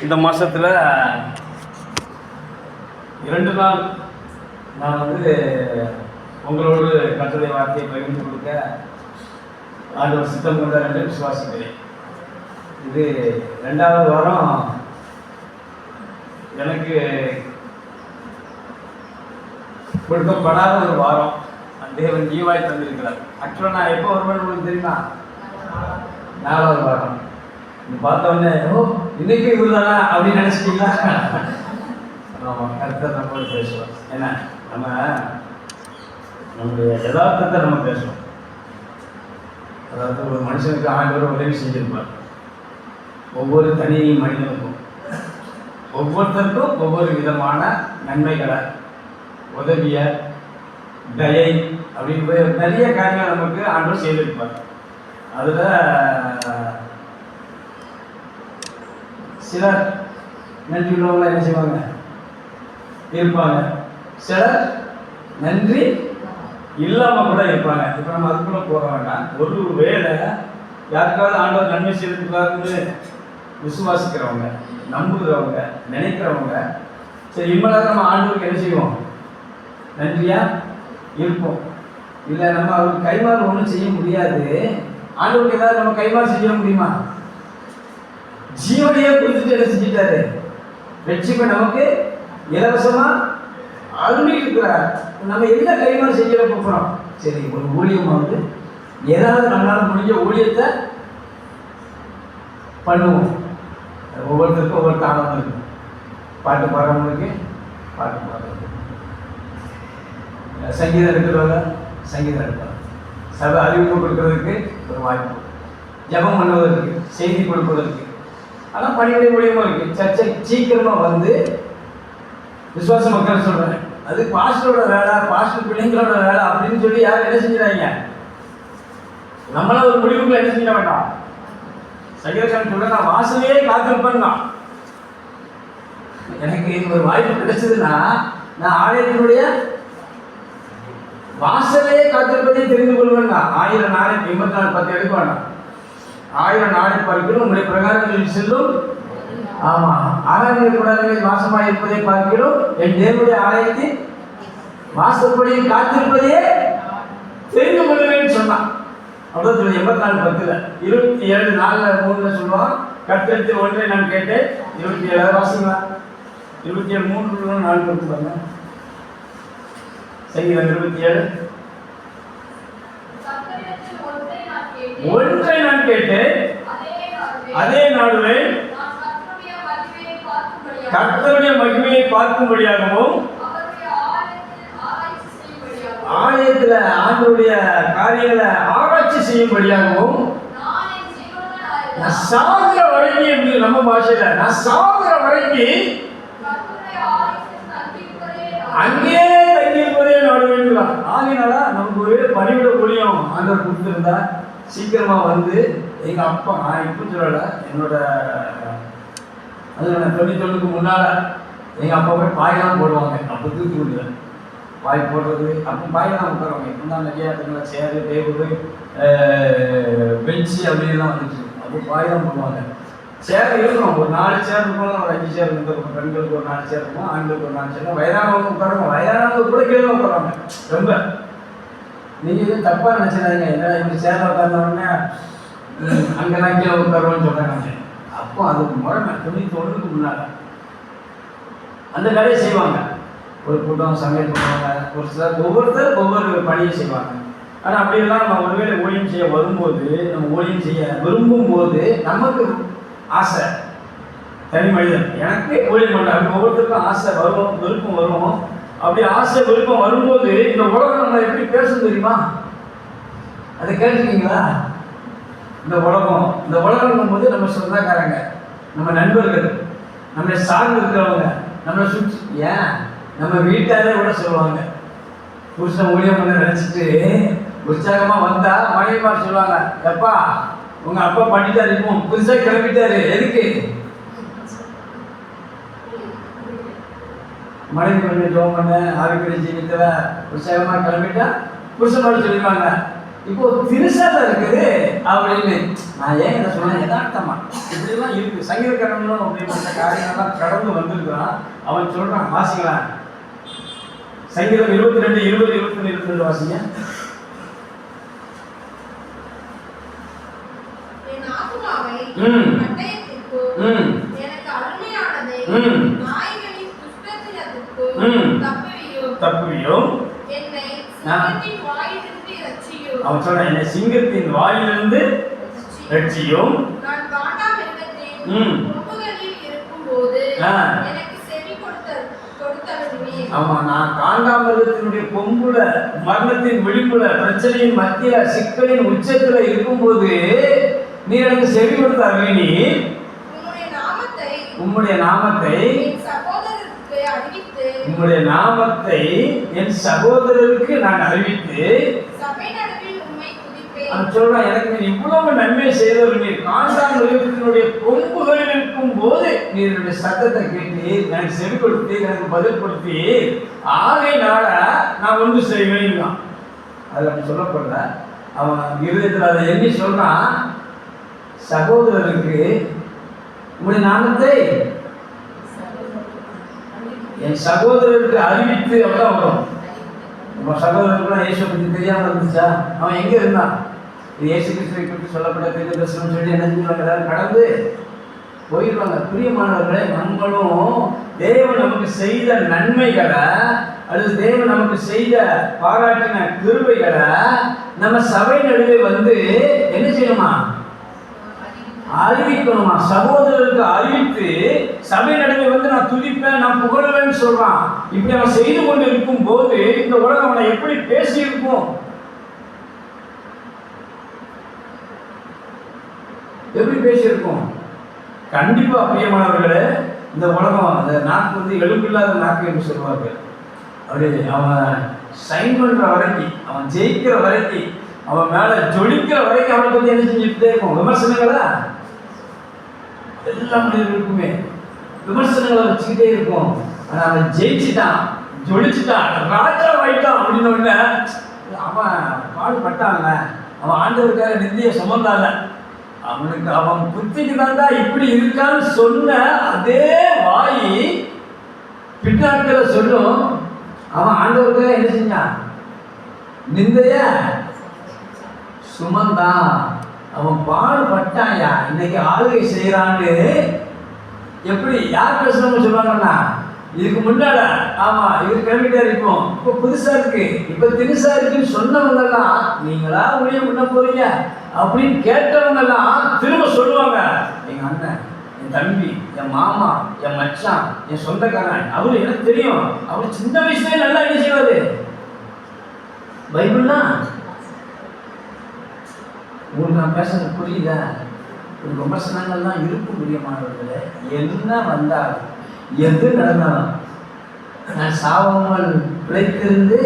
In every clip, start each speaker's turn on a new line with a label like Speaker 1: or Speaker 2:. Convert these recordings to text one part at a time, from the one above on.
Speaker 1: இந்த மாதத்தில் 2 நாள் நான் உங்களோடு கட்டளை வார்த்தையை பகிர்ந்து கொடுக்க ஆண்டவர் சித்தம் கொண்டார் என்று விசுவாசிக்கிறேன். இது 2வது வாரம் எனக்கு கொடுக்கப்படாத ஒரு வாரம். தேவன் ஜீவாய் தந்திருக்கிறார். ஆக்சுவலாக நான் எப்போ வருவேன்னு உங்களுக்கு தெரியுமா? 4வது வாரம். பார்த்தோன்னே இன்னைக்கு இவருதானா அப்படின்னு நினைச்சிட்டீங்களா? ஆமாம், கருத்தை நம்ம பேசுவோம். ஏன்னா நம்முடைய யதார்த்தத்தை நம்ம பேசுவோம். அதாவது ஒரு மனுஷனுக்கு ஆண்டவர் உதவி செஞ்சிருப்பார். ஒவ்வொரு தனி மனிதனுக்கும் ஒவ்வொருத்தருக்கும் ஒவ்வொரு விதமான நன்மைகளை, உதவிய, தயை அப்படின்னு நிறைய காரியங்கள் நமக்கு ஆண்டவர் செய்திருப்பார். அதில் சிலர் நன்றி உள்ளவங்க என்ன செய்வாங்க இருப்பாங்க, சிலர் நன்றி இல்லாமல் கூட இருப்பாங்க. இப்போ நம்ம அதுக்குள்ள போக வேண்டாம். ஒரு வேளை யாருக்காவது ஆண்டவர் நன்மை செய்யறதுக்காக விசுவாசிக்கிறவங்க, நம்புகிறவங்க, நினைக்கிறவங்க, சரி இவ்வளவு நம்ம ஆண்டவருக்கு என்ன செய்வோம், நன்றியா இருப்போம். இல்லை நம்ம அவருக்கு கைமாறு ஒன்றும் செய்ய முடியாது. ஆண்டவருக்கு ஏதாவது நம்ம கைமாறு செய்ய முடியுமா? ஜீவனையே கொடுத்துட்டு என்ன செஞ்சிட்டாரு, வெற்றிப்பை நமக்கு இலவசமா அருளிட்டு இருக்கிறார். நம்ம என்ன கைமாறு செய்ய போகிறோம்? சரி, ஒரு ஊழியமாக ஏதாவது நம்மளால முடிஞ்ச ஊழியத்தை பண்ணுவோம். ஒவ்வொருத்தருக்கும் ஒவ்வொரு தாளம் இருக்கு. பாட்டு பாடுறவங்களுக்கு பாட்டு பாடுறது, சங்கீதம் எடுக்கிறவங்க சங்கீதம் எடுப்பாங்க, சபை அறிவிப்பு கொடுக்கறதுக்கு ஒரு வாய்ப்பு, ஜபம் பண்ணுவதற்கு, செய்தி கொடுப்பதற்கு. ஆனால் பணிவிடை மூலியமாக இருக்கு. சர்ச்சை சீக்கிரமாக விசுவாச மக்கள் சொல்கிறேன், அது பாஸ்டரோட வேலை, பாஸ்டர் பிள்ளைங்களோட வேலை அப்படின்னு சொல்லி யாரும் என்ன செஞ்சுறாங்க. நம்மளால ஒரு முடிவுக்குள்ள என்ன செஞ்சிட வேண்டாம். சங்கீதக்காரன் சொல்ற, நான் வாசலையே காத்திருப்பேன். எனக்கு ஒரு வாய்ப்பு கிடைச்சதுன்னா நான் ஆலயத்தினுடைய வாசலையே காத்திருப்பதை தெரிந்து கொள்வேன். 1000 நாளை 84 10 எடுக்க வேண்டாம். 1000 நாளை பார்க்கிறோம் உங்களுடைய பிரகாரங்களில் செல்லும். ஆமா, ஆராதனை கூடாரங்களில் வாசமாக இருப்பதை பார்க்கிறோம் என் தேவனுடைய ஆலயத்தின் வாசப்படியில் காத்திருப்பதையே தெரிந்து கொள்வேன்னு சொன்னான். அவ்வளோ 84 10 27 4 3 சொல்லுவான். கர்த்தரிடத்தில் ஒன்றை நான் கேட்டேன். 27 வாசிங்களா? 27 3 4 கொடுத்துருவாங்க. சங்கீதம் 27 ஒன்றை நான் கேட்டேன், அதே நாடுவே கர்த்தருடைய மகிமையை பார்க்கும்படியாகவும் ஆலயத்தில் ஆண்டவருடைய காரியங்களை ஆராய்ச்சி செய்யும்படியாகவும் நான் சாகிற வரைக்கும் என்று நம்ம பாஷையில நான் சாகிற வரைக்கும் அங்கே தங்கியிருப்பதே நாடுவேன். ஆகினால நமக்கு ஒரு பணிவிட ஊழியம் ஆண்டவர் கொடுத்திருந்தா சீக்கிரமா எங்க அப்பா, நான் இப்ப சொல்லல, என்னோட அது 90 முன்னால எங்க அப்பா போய் பாயெல்லாம் போடுவாங்க. அப்போ தூக்கி விடுவேன் பாய் போடுறது, அப்போ பாயெல்லாம் உட்காருவாங்க. இப்போ தான் நிறைய இடத்துல சேரு, டேபிள், பெஞ்சு அப்படின்லாம் வந்துச்சு. அப்போ பாயெல்லாம் போடுவாங்க. சேர் இருக்கணும், ஒரு 4 சேர் இருக்கும், ஒரு 5 சேர் இருக்கும். பெண்களுக்கு ஒரு 4 சேர் இருக்கும், ஆண்களுக்கு ஒரு 4 சேர். வயதானவங்க உட்காருவாங்க, வயதானவங்க கூட கீழே உட்காருவாங்க. ரொம்ப நீங்கள் எதுவும் தப்பாக நினச்சிடாதீங்க. என்ன இப்படி சேரில் உட்கார்ந்தோடனே அங்கெல்லாம் கீழே உட்காருவோன்னு சொல்கிறாங்க. அப்போ அதுக்கு முறைமை 91 முன்னால் அந்த வேலையை செய்வாங்க. ஒரு கூட்டம் சமையல் பண்ணுவாங்க, ஒரு சிலர் ஒவ்வொருத்தர் ஒவ்வொரு பணியை செய்வாங்க. ஆனால் அப்படியெல்லாம் நம்ம ஒருவேளை ஊழியம் செய்ய வரும்போது, நம்ம ஊழியம் செய்ய விரும்பும் போது நமக்கு ஆசை, தனி மனிதன் எனக்கு ஊழியம் பண்ண அப்படி ஒவ்வொருத்தருக்கும் ஆசை வரும், விருப்பம் வரும். அப்படி ஆசை விருப்பம் வரும்போது இந்த உலகம் நம்ம எப்படி பேசும் தெரியுமா? அதை கேட்டுருக்கீங்களா? இந்த உலகம் போது நம்ம சொந்தக்காரங்க, நம்ம நண்பர்கள், நம்மளை சார்ந்து இருக்கிறவங்க, நம்மளை சுற்றி, ஏன் நம்ம வீட்டாரே கூட சொல்லுவாங்க. புருஷன் ஊழியம் பண்ண நினைச்சிட்டு உற்சாகமா வந்தா மனைவிமார் சொல்லுவாங்க, எப்பா உங்க அப்பா பண்ணிட்டாரு, இப்போ புதுசா கிளம்பிட்டாரு, எதுக்கு? மனைவி பண்ணி ஜோம் பண்ண ஆரோக்கிய ஜீவித்துல உற்சாகமா கிளம்பிட்டா புருஷனோட சொல்லிடுவாங்க, இப்போ திருசால இருக்குது அப்படின்னு நான் ஏன் இதை சொன்னேன், யதார்த்தமா இப்படிலாம் இருக்கு. சங்கீதக்காரனும் அப்படிப்பட்ட காரியங்கள்லாம் கடந்து வந்திருக்கிறான். அவன் சொல்றான், வாசிக்கலாம். சங்கீதம் 22, 20, 21, 22 வாசிங்க. தப்புவியும் அவன் சொல்றான், என்னை சிங்கத்தின் வாயிலிருந்து ரட்சியும். ஆமா, நான் காண்டாமிருகத்தினுடைய கொம்புல, மரணத்தின் விளிம்புல, பிரச்சனையின் மத்தியில, சிக்கலின் உச்சத்துல இருக்கும்போது நீ எனக்கு செவி கொடுத்த அருளினி. உம்முடைய நாமத்தை உம்முடைய நாமத்தை என் சகோதரருக்கு நான் அறிவித்து சொல்றேன், எனக்கு நீ இவ்வளவு நன்மை செய்தவர். நீர் காண்டாமிருகத்தினுடைய கொம்புகளில் இருக்கும் போது நீர் என்னுடைய சத்தத்தை கேட்டு எனக்கு செவி கொடுத்து எனக்கு பதில் கொடுத்து ஆகையினால நான் ஒன்று செய்வேன். அது அப்படி சொல்லப்படல. அவன் இருதயத்தில் அதை எண்ணி சொல்றான், சகோதரருக்கு உங்களுடைய நாமத்தை என் சகோதரருக்கு அறிவித்து அப்படிதான் வரும். நம்ம சகோதரருக்குலாம் இயேசு பற்றி தெரியாமல் இருந்துச்சா? அவன் எங்கே இருந்தான்? இயேசு கிறிஸ்துவை பற்றி சொல்லப்பட்ட தீர்க்க தரிசனம் சொல்லி என்ன செஞ்சுருவாங்க, கடந்து போயிடுவாங்க. பிரியமானவர்களே, நம்மளும் தேவன் நமக்கு செய்த நன்மைகளை அல்லது தேவன் நமக்கு செய்த பாராட்டின கிருபைகளை நம்ம சபை நடுவே வந்து என்ன செய்யணுமா? அறிவிக்கணுமா? சகோதரருக்கு அறிவித்து சபை நடுவே வந்து நான் துதிப்பேன், நான் புகழுவேன்னு சொல்றான். இப்படி அவன் செய்து கொண்டு இருக்கும் போது இந்த உலகம் அவனை எப்படி பேசி இருக்கும்? எப்படி பேசியிருக்கும்? கண்டிப்பா பிரியமானவர்களே, இந்த உலகம் அந்த நாக்கு வந்து எலும்பில்லாத நாக்கு என்று சொல்லுவார்கள். அப்படி அவன் சைன் பண்ற வரைக்கும், அவன் ஜெயிக்கிற வரைக்கும், அவன் மேல ஜொலிக்கிற வரைக்கும் அவனை பத்தி என்ன செஞ்சுட்டே இருக்கும்? விமர்சனங்களா எல்லா மனிதர்களுக்குமே விமர்சனங்களை வச்சுக்கிட்டே இருக்கும். ஆனா அவன் ஜெயிச்சுட்டான், ஜொலிச்சுட்டான், ராஜா ஆயிட்டான் அப்படின்னு உடனே அவன் பாடுபட்டான்ல, அவன் ஆண்டவருக்காக நிந்திய சுமந்தால, அவனுக்கு அவன் புத்திக்கு தாண்டா இப்படி இருக்கான்னு சொன்ன அதே வாய் பின்னாட்களை சொல்லும். அவன் ஆண்டவருக்காக என்ன செஞ்சான்? நிந்தைய சுமந்தான். அவன் பாடுபட்டாயா, இன்னைக்கு ஆளுகை செய்யறான்னு எப்படி யார் பேசுறவங்க சொல்லுவாங்கன்னா, இதுக்கு முன்னால ஆமா இது கிளம்பிட்டா இருக்கும், இப்ப புதுசா இருக்கு, இப்ப தினுசா இருக்குன்னு சொன்னவங்க எல்லாம் நீங்களா உடைய முன்ன போறீங்க அப்படின்னு கேட்டவங்க எல்லாம் திரும்ப சொல்லுவாங்க, எங்க அண்ணன், என் தம்பி, என் மாமா, என் மச்சான், என் சொந்தக்காரன், அவரு எனக்கு தெரியும், அவரு சின்ன வயசுலயே நல்லா என்ன செய்வாரு. பைபிள்லாம் உங்களுக்கு நான் பேசுறது புரியுதா? ஒரு விமர்சனங்கள்லாம் இருக்கும் பிரியமானவர்களே. என்ன வந்தாலும் எது நடந்தாலும் நான் சாவாமல் பிழைத்திருந்து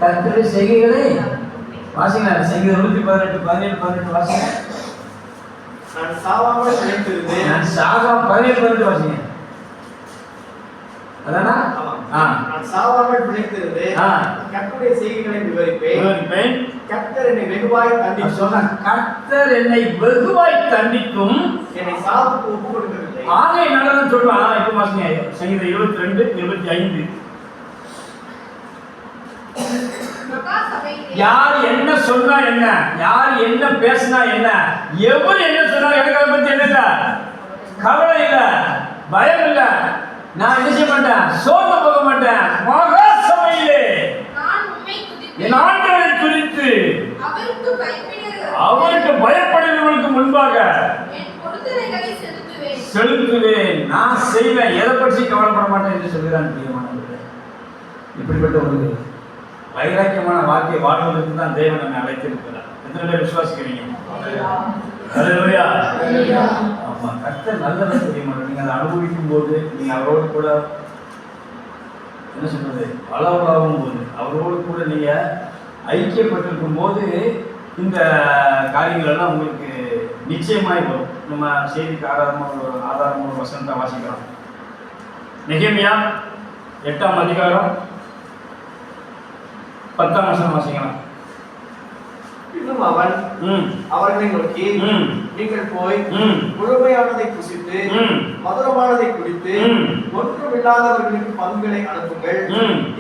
Speaker 1: கர்த்தருடைய செய்கைகளை வாசிக்கலாம். சங்கீதம் 118, 17, 18 வாசிங்க.
Speaker 2: நான் சாவாமல் பிழைத்திருந்து,
Speaker 1: நான் சாகாம 17, 18 வாசிங்க. அதானா?
Speaker 2: நான் சாவாமல் பிழைத்திருந்து கர்த்தருடைய செய்கைகளை விவரிப்பேன். கர்த்தர் என்னை வெகுவாய் தண்டிக்கும்.
Speaker 1: சொன்னான், கர்த்தர் என்னை வெகுவாய் தண்டிக்கும்,
Speaker 2: என்னை சாவுக்கு ஒப்புக் கொடுக்கவில்லை.
Speaker 1: ஆகவே நல்லதான் சொல்றான். இப்ப வாசிங்க சங்கீதம் 22, 25. யார் என்ன சொன்னா என்ன, யார் என்ன பேசினா என்ன, எவர் என்ன சொன்னா எனக்கு அதை பத்தி என்ன இல்ல, கவலை இல்ல, பயம் இல்ல. நான் என்ன செய்ய மாட்டேன், சோர்ந்து போக மாட்டேன். மகா சபையிலே என் ஆண்டவரை துதித்து அவருக்கு பயப்படுகிறவர்களுக்கு முன்பாக செலுத்துவேன். நான் செய்வேன், எதை பற்றி கவலைப்பட மாட்டேன் என்று சொல்கிறான். இப்படிப்பட்ட ஒரு வைராக்கியமான வாழ்க்கை வாழ்வதற்கு தான் தேவன் நம்மை அழைத்திருக்கிறார். எத்தனை பேர் விசுவாசிக்கிறீங்க? ஆமா, கர்த்தர் நல்லவர் தெரியுமா? நீங்க அதை அனுபவிக்கும் போது, நீங்க அவரோடு கூட என்ன சொல்றது, அளவுலாகும் போது, அவரோடு கூட நீங்க ஐக்கியப்பட்டிருக்கும் போது இந்த காரியங்கள் எல்லாம் உங்களுக்கு நிச்சயமாய் வரும். நம்ம செய்திக்கு ஆதாரமாக ஒரு வசனத்தை வாசிக்கிறோம். நெகேமியா 8ஆம் அதிகாரம் 10ஆம் வசனம் வாசிக்கலாம்.
Speaker 2: இன்னும் அவன் அவர்களை நோக்கி, நீங்கள் போய் முழுமையானதை புசித்து மதுரமானதை குடித்து ஒன்றுமில்லாதவர்களுக்கு பங்குகளை அனுப்புங்கள்.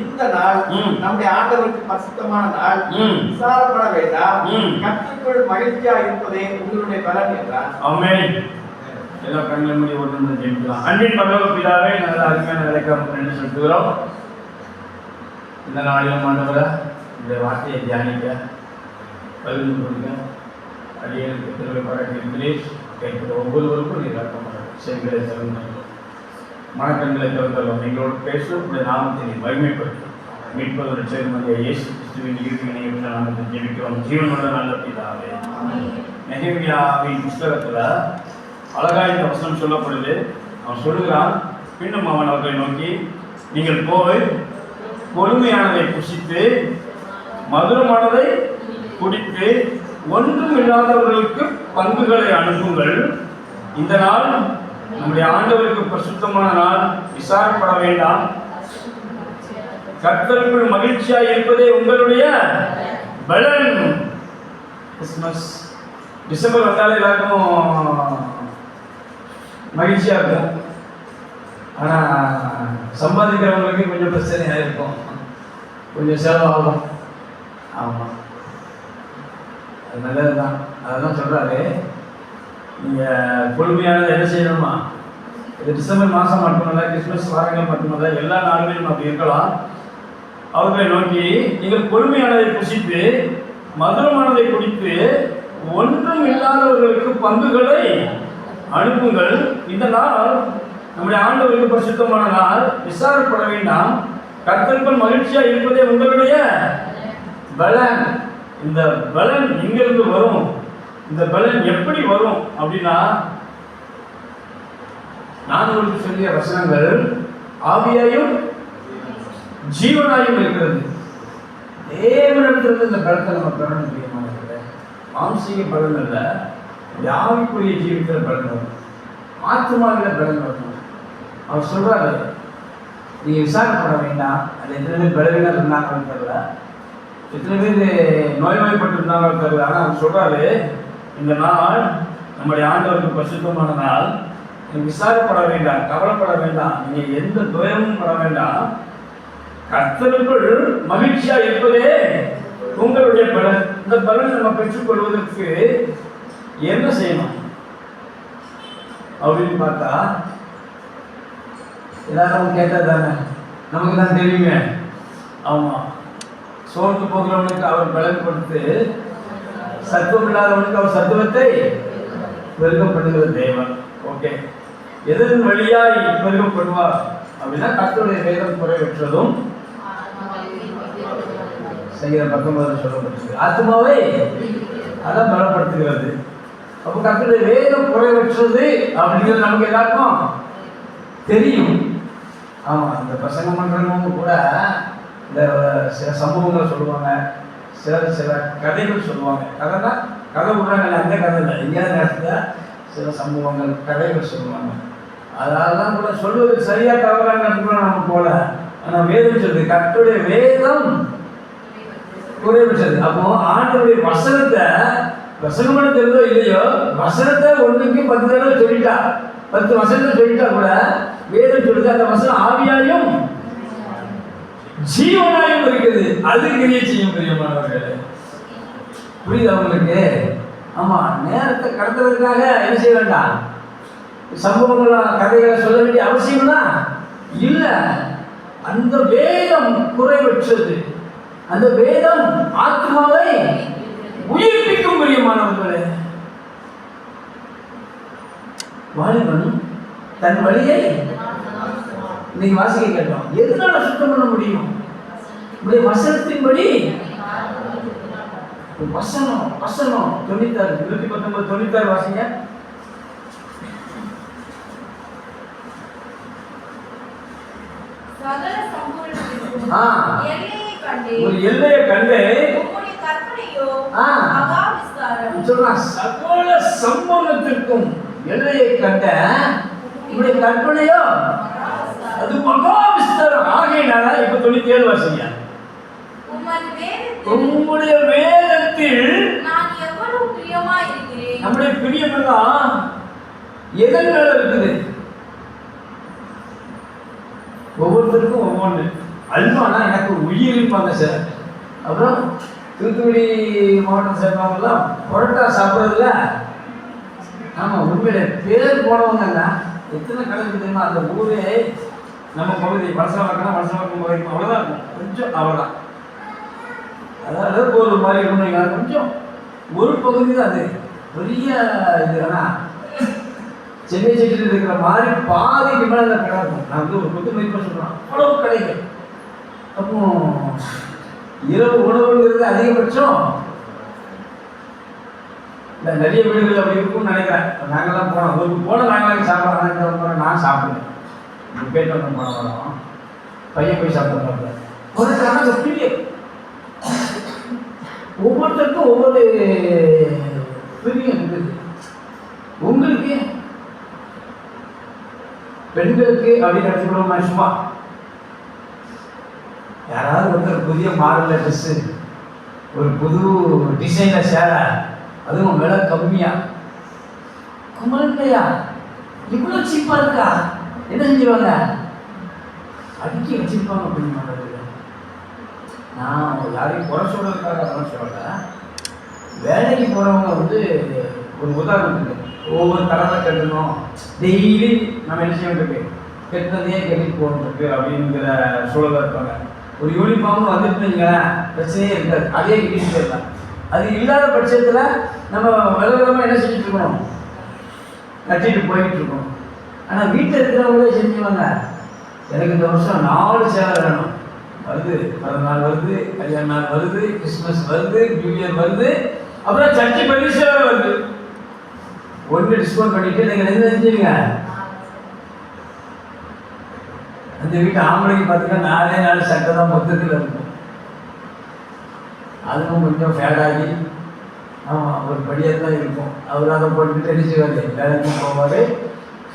Speaker 2: இந்த நாள் நம்முடைய ஆண்டவருக்கு பரிசுத்தமான நாள். விசாரப்பட வேண்டாம். கர்த்தருக்குள் மகிழ்ச்சியா இருப்பதே உங்களுடைய பலன் என்றார்.
Speaker 1: ஆமென். எல்லா கண்களை மூடி ஒன்று ஜெபிக்கலாம். அன்பின் பரலோக பிதாவே, நல்ல அருமையான வேலைக்காக நன்றி செலுத்துகிறோம். இந்த நாளிலும் ஆண்டவரே, இந்த வார்த்தையை தியானிக்க பகிர்ந்து கொடுங்க. அடியேனுக்கு திருவிழா பாராட்டியிருக்கிறேன். கேட்கிற ஒவ்வொருவருக்கும் நீர் இறக்கமாக செவிகளை திறந்து மனக்கண்களை திறந்தோம். எங்களோடு பேசும் உடைய நாமத்தை நீ மகிமைப்படுத்தும். மீட்பதோடு சேர்மதிய இயேசு கிறிஸ்துவின் ஈர்ப்பினை நாமத்தை ஜெபிக்கிறோம். ஜீவனோட நல்ல பிதாவே. நெகேமியாவின் புஸ்தகத்துல அழகா இந்த வசனம் சொல்லப்படுது. அவன் சொல்லுகிறான், பின்னும் அவன் அவர்களை நோக்கி, நீங்கள் போய் பொறுமையானதை புசித்து மதுரமானதை குடித்து ஒன்றும் இல்லாதவர்களுக்கு பங்குகளை அனுப்புங்கள். இந்த நாள் நம்முடைய ஆண்டவருக்கு பரிசுத்தமான நாள். விசாரப்பட வேண்டாம். கர்த்தருக்குள் மகிழ்ச்சியாய் இருப்பதே உங்களுடைய பலன். கிறிஸ்துமஸ் டிசம்பர் வந்தாலே எல்லாருக்கும் மகிழ்ச்சியா இருக்கும். ஆனா சம்பாதிக்கிறவங்களுக்கு கொஞ்சம் பிரச்சனையா இருக்கும், கொஞ்சம் செலவாகும். ஆமா, அது நல்லதுதான். அதெல்லாம் சொல்றாரு, நீங்க பொறுமையானது என்ன செய்யணுமா? இது டிசம்பர் மாதம் மட்டுமல்ல, கிறிஸ்துமஸ் வாரங்கள் மட்டுமல்ல, எல்லா நாடுகளிலும் அப்படி இருக்கலாம். அவர்களை நோக்கி, நீங்கள் பொறுமையானதை புசித்து மதுரமானதை குடித்து ஒன்றும் இல்லாதவர்களுக்கு பங்குகளை அனுப்புங்கள். இந்த நாள் நம்முடைய ஆண்டவருக்கு பரிசுத்தமான நாள். விசாரப்பட வேண்டாம். கர்த்தருக்குள் மகிழ்ச்சியா இருப்பதே உங்களுடைய பலன். இந்த பலன் எங்கிருந்து வரும்? இந்த பலன் எப்படி வரும் அப்படின்னா, நான் உங்களுக்கு சொல்லிய வசனங்கள் ஆவியாயும் ஜீவனாயும் இருக்கிறது. தேவனிடத்திலிருந்து இந்த பலத்தை நம்ம பெற முடியுமானது. மாம்சீக பலன் அல்ல, ஆவிக்குரிய ஜீவிக்கிற பலன் வரும், ஆத்மாவில பலன் வரும். அவர் சொல்றாரு, நீங்க விசாரப்பட வேண்டாம். அது எத்தனை பேர் பலவீனம் இருந்தாங்கன்னு தெரியல, எத்தனை பேர் நோய்வாய்ப்பட்டிருந்தாங்கன்னு தெரியல. ஆனால் அவர் சொல்றாரு, இந்த நாள் நம்முடைய ஆண்டவருக்கு பரிசுத்தமான நாள். நீங்க விசாரப்பட வேண்டாம், கவலைப்பட வேண்டாம், நீங்க எந்த துயரமும் பட வேண்டாம். கர்த்தருக்குள் மகிழ்ச்சியா இருப்பதே உங்களுடைய பலன். இந்த பலன் நம்ம பெற்றுக்கொள்வதற்கு என்ன செய்யணும் அப்படின்னு பார்த்தா, எல்லாரும் கேட்டா தானே நமக்கு தான் தெரியுமே. ஆமா, சோர்ந்து போகிறவனுக்கு அவர் பலன் கொடுத்து சத்துவம் இல்லாதவனுக்கு அவர் சத்துவத்தை பெருக்கப்படுகிற தேவன். ஓகே, எதன் வழியாய் பெருக்கப்படுவார் அப்படின்னா, கர்த்தருடைய வேதம் குறைவற்றதும் செய்கிற 19 சொல்லப்பட்டிருக்கு. ஆத்மாவை அதான் பலப்படுத்துகிறது. அப்போ கர்த்தருடைய வேதம் குறைவற்றது அப்படிங்கிறது நமக்கு எல்லாருக்கும் தெரியும். ஆமா, இந்த பிரசங்கம் பண்றவங்க கூட இந்த சில சம்பவங்களை சொல்லுவாங்க, சில கதைகள் சொல்லுவாங்க. கதைனா கதை விடுறாங்கல்ல, அந்த கதை இல்லை, எங்கேயாவது நேரத்துல சில சம்பவங்கள் கதைகள் சொல்லுவாங்க. அதனாலதான் கூட சொல்வது சரியா தவறாங்க நம்ம போல. ஆனா வேதம் சொல்லுது, கர்த்தருடைய வேதம் குறைவற்றது. அப்போ ஆண்டவருடைய வசனத்தை வசனம் பண்ண தெரிஞ்சோ இல்லையோ, வசனத்தை 1க்கு 10 தடவை சொல்லிட்டா, 10 வசனத்தை சொல்லிட்டா கூட வேதம் சொல்லுது, அந்த வசனம் ஆவியாயும் ஜீவனாயும் இருக்குது. அது கிரியை செய்யும் பிரியமானவர்களே. புரியுது அவங்களுக்கு? ஆமா, நேரத்தை கடத்துறதுக்காக என்ன செய்ய வேண்டாம், சம்பவங்கள் கதைகளை சொல்ல வேண்டிய அவசியம் தான் இல்ல. அந்த வேதம் குறைவற்றது. அந்த வேதம் ஆத்மாவை உயிர்ப்பிக்கும் பிரியமானவர்களே. வாலிபன் தன் வழியை இன்னைக்கு வாசிக்க கேட்டோம். எதனால சுத்தம் பண்ண முடியும்? வசனத்தின்படி. வசனம் வசனம் 96 119 96 வாசிங்க. ஒரு எல்லையை கண்டு சகல சம்பவத்திற்கும் எல்லையை கண்ட உங்களுடைய கற்பனையோ அது மகா விஸ்தாரம். ஆகையினால இப்ப 97 வாசிங்க. உம்முடைய வேதத்தில் நம்முடைய பிரியம் எல்லாம் எதன் மேல இருக்குது? ஒவ்வொருத்தருக்கும் ஒவ்வொன்று. அல்வானா எனக்கு உயிரிப்பாங்க சார். அப்புறம் தூத்துக்குடி மாவட்டம் சேர்ந்தவங்கலாம் புரோட்டா சாப்பிட்றதுல ஆமாம் உண்மையிலே பேர் போனவங்க எத்தனை கடை தெரியுமா? அந்த ஊரே நம்ம பகுதி வளசவாக்கம்னா வளசவாக்கம் பகுதி அவ்வளோதான் இருக்கும். கொஞ்சம் அவ்வளோதான், அதாவது ஒரு மாதிரி இருக்கணும். கொஞ்சம் ஒரு பகுதி தான் அது. பெரிய இது ஆனால் சென்னை சிட்டியில் இருக்கிற மாதிரி பாதிக்கு மேலே அந்த கடை இருக்கும். நான் வந்து ஒரு கொத்து மதிப்பாக சொல்கிறேன், அவ்வளோ கடைகள். அப்போ இரவு உணவுங்கிறது அதிகபட்சம் இல்லை, நிறைய வீடுகள் அப்படி இருக்கும்னு நினைக்கிறேன். நாங்கள்லாம் போனோம், ஒரு போன நாங்களாம் சாப்பிட்றோம். நான் சாப்பிடுவேன், இப்போ பேட்டு வந்து போன வரோம், பையன் போய் சாப்பிட்றாங்க. ஒரு பிரியம் ஒவ்வொருத்தருக்கும் ஒவ்வொரு பிரியம் இருக்குது. உங்களுக்கு பெண்களுக்கு அப்படின்னு எடுத்துக்கிறோமா? சும்மா யாராவது ஒருத்தர் புதிய மாடலில் ட்ரெஸ்ஸு, ஒரு புது டிசைனில் சேலை, அதுவும் விலை கம்மியா, குமரன்லையா இவ்வளோ சீப்பாக இருக்கா, என்ன செஞ்சுருவாங்க? அடுக்கி வச்சிருப்பாங்க அப்படின்னு மாட்டேங்குது. நான் யாரையும் குறை சொல்றதுக்காக அதெல்லாம் சொல்லலை. வேலைக்கு போகிறவங்க வந்து ஒரு உதாரணத்துக்கு ஒவ்வொரு கடமை கட்டணும், டெய்லி நம்ம என்ன செய்ய வேண்டியிருக்கு, கெட்டதையே கட்டிட்டு போகணுருக்கு அப்படிங்கிற சூழலாக இருப்பாங்க. ஒரு யூனிஃபார்ம் வந்துட்டுங்க பிரச்சனையே இருக்காது, அதே கட்டிட்டு போயிடலாம். அது இல்லாத பட்சத்தில் நம்ம விலகமாக என்ன செஞ்சுட்டு இருக்கணும், கட்டிட்டு போயிட்டு இருக்கணும். ஆனால் வீட்டில் இருக்கிறவங்களே செஞ்சுவாங்க, எனக்கு இந்த வருஷம் 4 சேலை வேணும், வருது, பிறந்தநாள் வருது, கல்யாண நாள் வருது, கிறிஸ்மஸ் வருது, நியூ இயர் வருது, அப்புறம் சர்ச்சை பண்ணி சேவை வருது. ஒன்று டிஸ்கவுண்ட் பண்ணிட்டு நீங்கள் என்ன செஞ்சீங்க? அந்த வீட்டு ஆம்பளைக்கு பார்த்தீங்கன்னா 4 சட்டை தான் மொத்தத்தில் இருக்கும். அதுவும் கொஞ்சம் ஃபேடாகி ஆமாம் ஒரு படியாக தான் இருக்கும். அவர் அதை போட்டுக்கிட்டு தெரிஞ்சுக்காது, வேலைக்கு போவார்,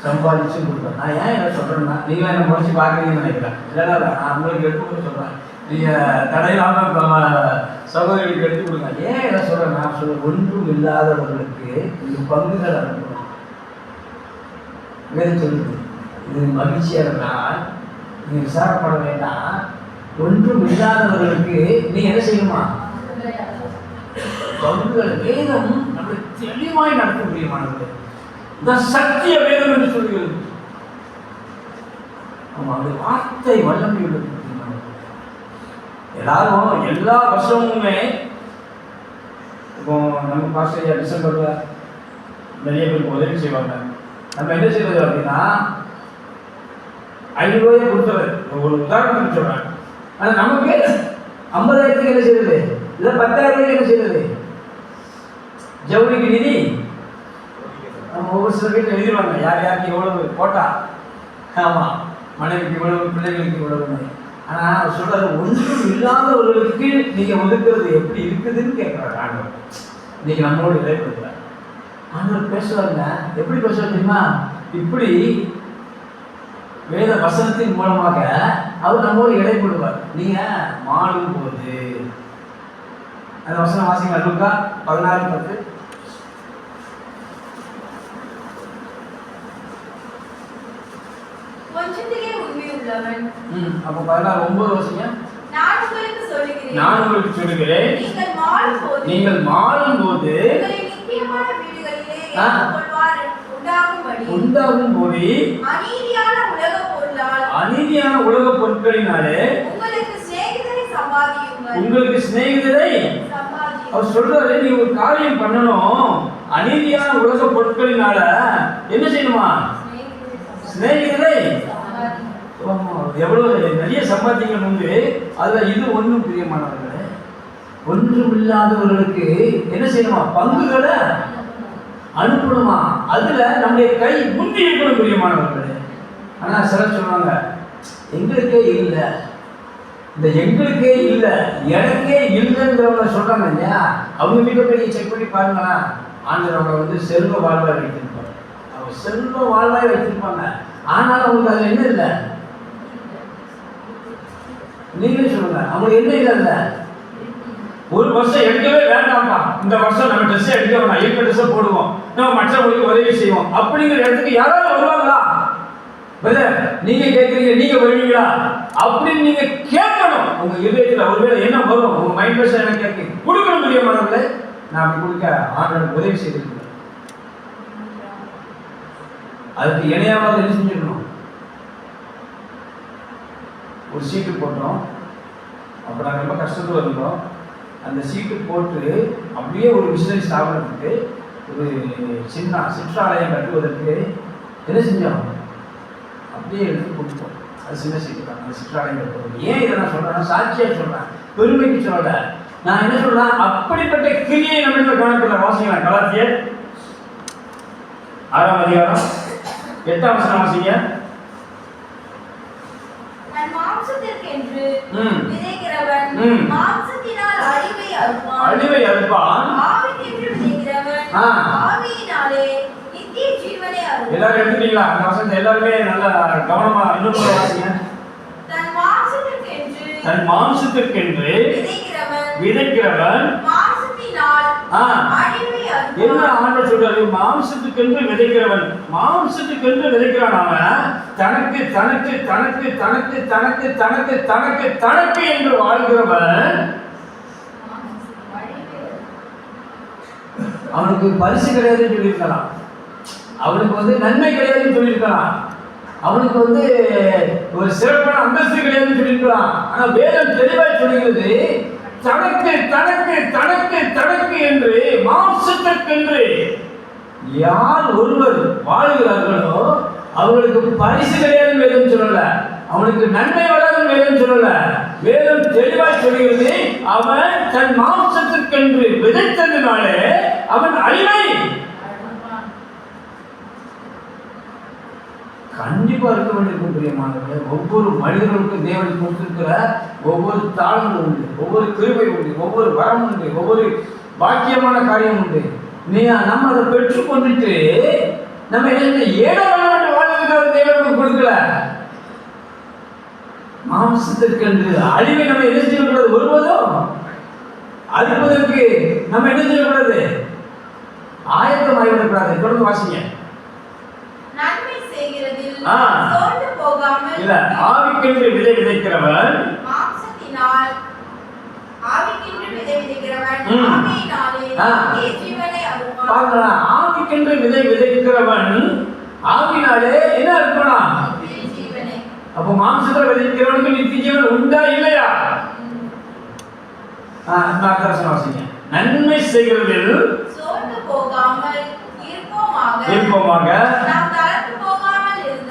Speaker 1: சம்பாதிச்சு கொடுப்பேன். நான் ஏன் என்ன சொல்கிறேன்னா, நீங்கள் என்ன முடிச்சு பார்க்குறீங்கன்னு நினைக்கிறேன். இல்லைன்னா நான் உங்களுக்கு எடுத்து சொல்கிறேன், நீங்கள் தடையில்லாமல் சகோதரிகளுக்கு எடுத்து கொடுங்க. ஏன் என்ன சொல்கிறேன், நான் சொல்ல ஒன்றும் இல்லாதவர்களுக்கு இது பங்குகள் அனுப்பணும். வேறு சொல்லுது, இது மகிழ்ச்சியாக இருந்தால் நீங்கள் விசாரப்பட வேண்டாம். ஒன்றும் இல்லாதவர்களுக்கு நீ என்ன செய்யணுமா? பங்குகள். வேதம் நம்மளை தெளிவாய் நடத்த முடியுமானது. இந்த சத்திய வேதம் என்று சொல்கிறது. ஆமா, அந்த வார்த்தை வல்லமை உள்ளது. எல்லாரும் எல்லா வருஷமுமே இப்போ நம்ம பாஸ்டர் டிசம்பர்ல நிறைய பேருக்கு உதவி செய்வாங்க. நம்ம என்ன செய்வது அப்படின்னா, 5 ரூபாயை கொடுத்தவர் ஒரு உதாரணத்துக்கு சொல்றேன். ஆனால் நமக்கு 50,000 என்ன செய்வது, இல்லை 10,000 என்ன செய்வது, ஜவுளிக்கு நிதி நம்ம ஒவ்வொரு சில வீட்டில் எழுதிடுவாங்க, யார் யாருக்கு எவ்வளவு போட்டா, ஆமாம் மனைவிக்கு இவ்வளவு, பிள்ளைகளுக்கு இவ்வளவு. ஆனால் அவர் சொல்றாரு, ஒன்றும் இல்லாதவர்களுக்கு நீங்கள் ஒதுக்குறது எப்படி இருக்குதுன்னு கேட்குறாரு ஆண்டவர். இன்னைக்கு நம்மளோட இடைப்படுத்துறார். ஆண்டவர் பேசுவாருங்க, எப்படி பேசுவார் தெரியுமா? இப்படி வேத வசனத்தின் மூலமாக அவர் நம்மோடு இடைப்படுவார். நீங்கள் மாடும் போது அந்த வசனம் வாசிங்க, லூக்கா 16:10. அப்போ 16:9 வாசிங்க. நான் உங்களுக்கு சொல்லுகிறேன், நீங்கள் மாறும்போது உண்டாகும்படி அநீதியான உலக பொருட்களினாலே உங்களுக்கு சிநேகிதரை அவர் சொல்றாரு, நீ ஒரு காரியம் பண்ணணும், அநீதியான உலக பொருட்களினால என்ன செய்யணுமா? சிநேகிதரை. எவ்வளவு நிறைய சம்பாத்தியங்கள் உண்டு, அதுல இது ஒன்றும் பிரியமானவர்களே, ஒன்றும் இல்லாதவர்களுக்கு என்ன செய்யணுமா? பங்குகளை அனுப்பணுமா? அதுல நம்முடைய கை முந்தி இருக்கணும் பிரியமானவர்களே. ஆனா சிலர் சொல்லுவாங்க, எங்களுக்கே இல்லை, இந்த எங்களுக்கே இல்லை, எனக்கே இல்லைன்றவங்க சொல்றாங்க இல்லையா, அவங்க வீட்டை போய் செக் பண்ணி பாருங்களா, ஆண்டவர் அவங்களை வந்து செல்வ வாழ்வாய் வைத்திருப்பாங்க. அவங்க செல்வ வாழ்வாய் வைத்திருப்பாங்க, ஆனால் அவங்களுக்கு அதுல என்ன இல்லை? நீங்களே சொல்லுங்க, அவங்களுக்கு என்ன இல்லை? ஒரு வருஷம் எடுக்கவே வேண்டாம்ப்பா, இந்த வருஷம் நம்ம ட்ரெஸ் எடுக்க வேணாம், இருக்க ட்ரெஸ்ஸை போடுவோம், நம்ம மற்றவங்களுக்கு உதவி செய்வோம் அப்படிங்கிற இடத்துக்கு யாராவது வருவாங்களா? பிரதர் நீங்க கேட்குறீங்க, நீங்க வருவீங்களா அப்படின்னு நீங்க கேட்கணும். உங்க இதயத்தில் ஒருவேளை என்ன வரும், உங்க மைண்ட் வாஷ் என்ன கேட்க கொடுக்கணும். பிரியமானவர்களே, நான் அப்படி கொடுக்க ஆண்டவருக்கு உதவி செய்திருக்கேன். அதுக்கு இணையாவது என்ன செஞ்சிடணும்? ஒரு சீட்டு போட்டோம். அப்போ நாங்கள் ரொம்ப கஷ்டத்தில் இருந்தோம். அந்த சீட்டு போட்டு அப்படியே ஒரு மிஷினரி ஸ்தாபனத்துக்கு ஒரு சின்ன சிற்றாலயம் கட்டுவதற்கு என்ன செஞ்சோம்? அப்படியே எடுத்து கொடுத்தோம். அது சின்ன சீட்டு தான், அந்த சிற்றாலயம் கட்டுவது. ஏன் இதை நான் சொல்கிறேன்னா, சாட்சியாக சொல்கிறேன், பெருமைக்கு சொல்கிறேன். நான் என்ன சொல்கிறேன், அப்படிப்பட்ட கிரியை நம்ம காணப்பட வாசிக்கலாம். கலாத்தியர் 6ஆம் அதிகாரம் 8ஆம் வசனம் வாசிங்க.
Speaker 3: மாம்சத்திற்கென்று விதைக்கிறவன் மாம்சத்தினால் அழிவை அறுப்பான். ஆவிக்கென்று விதைக்கிறவன் ஆவியினாலே நித்திய ஜீவனை அறுப்பான்.
Speaker 1: எல்லாரும் எடுத்துட்டீங்களா? அந்த வசனத்தை எல்லாருமே நல்லா கவனமா இன்னொரு வாசிங்க. தன் மாம்சத்திற்கென்று விதைக்கிறவன் மாம்சத்தினால் அழிவை அறுப்பான். என்ன ஆண்டவர் சொல்றாரு? மாம்சத்துக்கென்று விதைக்கிறவன், மாம்சத்துக்கென்று விதைக்கிறான். அவன் தனக்கு தனக்கு தனக்கு தனக்கு தனக்கு தனக்கு தனக்கு தனக்கு என்று வாழ்கிறவன் அவனுக்கு பரிசு கிடையாதுன்னு சொல்லியிருக்கலாம், அவனுக்கு நன்மை கிடையாதுன்னு சொல்லியிருக்கலாம், அவனுக்கு ஒரு சிறப்பான அந்தஸ்து கிடையாதுன்னு சொல்லியிருக்கலாம். ஆனா வேதம் தெளிவாய் சொல்கிறது, தனக்கு தனக்கு தனக்கு தனக்கு என்று மாம்சத்திற்கென்று யார் ஒருவர் வாழ்கிறார்களோ அவர்களுக்கு பரிசு கிடையாது வேதம் சொல்லல, அவனுக்கு நன்மை வராது வேதம் சொல்லல. வேதம் தெளிவாய் சொல்கிறது, அவன் தன் மாம்சத்திற்கென்று விதைத்ததினாலே அவன் அழிவை கண்டிப்பா இருக்க வேண்டியிருக்கும். பிரியமானவர்களே, ஒவ்வொரு மனிதர்களுக்கும் தேவன் கொடுத்திருக்கிற ஒவ்வொரு தாழ்வு உண்டு, ஒவ்வொரு கிருபை உண்டு, ஒவ்வொரு வரம் உண்டு, ஒவ்வொரு பாக்கியமான காரியம் உண்டு. நம்ம அதை பெற்றுக்கொண்டுட்டு நம்ம என்ன ஏழை வாழ்வதற்காக தேவனுக்கு கொடுக்கல. மாம்சத்திற்கென்று அழிவை நம்ம என்ன செய்யக்கூடாது? ஒருவதும் அழிப்பதற்கு நம்ம என்ன செய்யக்கூடாது? ஆயத்தம் ஆகிவிடக்கூடாது. தொடர்ந்து வாசிங்க. ஆவிக்கென்று விதை விதைக்கிறவன்
Speaker 3: மாம்சத்தினால் ஆவிக்கென்று விதை விதைக்கிறவன்
Speaker 1: ஆவிக்கென்று விதை விதைக்கிறவன் ஆவினாலே என்ன இருக்கணும்? அப்போ மாம்சத்தில் விதைக்கிறவனுக்கு நித்திய ஜீவன் உண்டா இல்லையா? வாசிங்க. நன்மை செய்கிறதில்
Speaker 3: சோர்ந்து போகாமல்
Speaker 1: இருப்போமாக,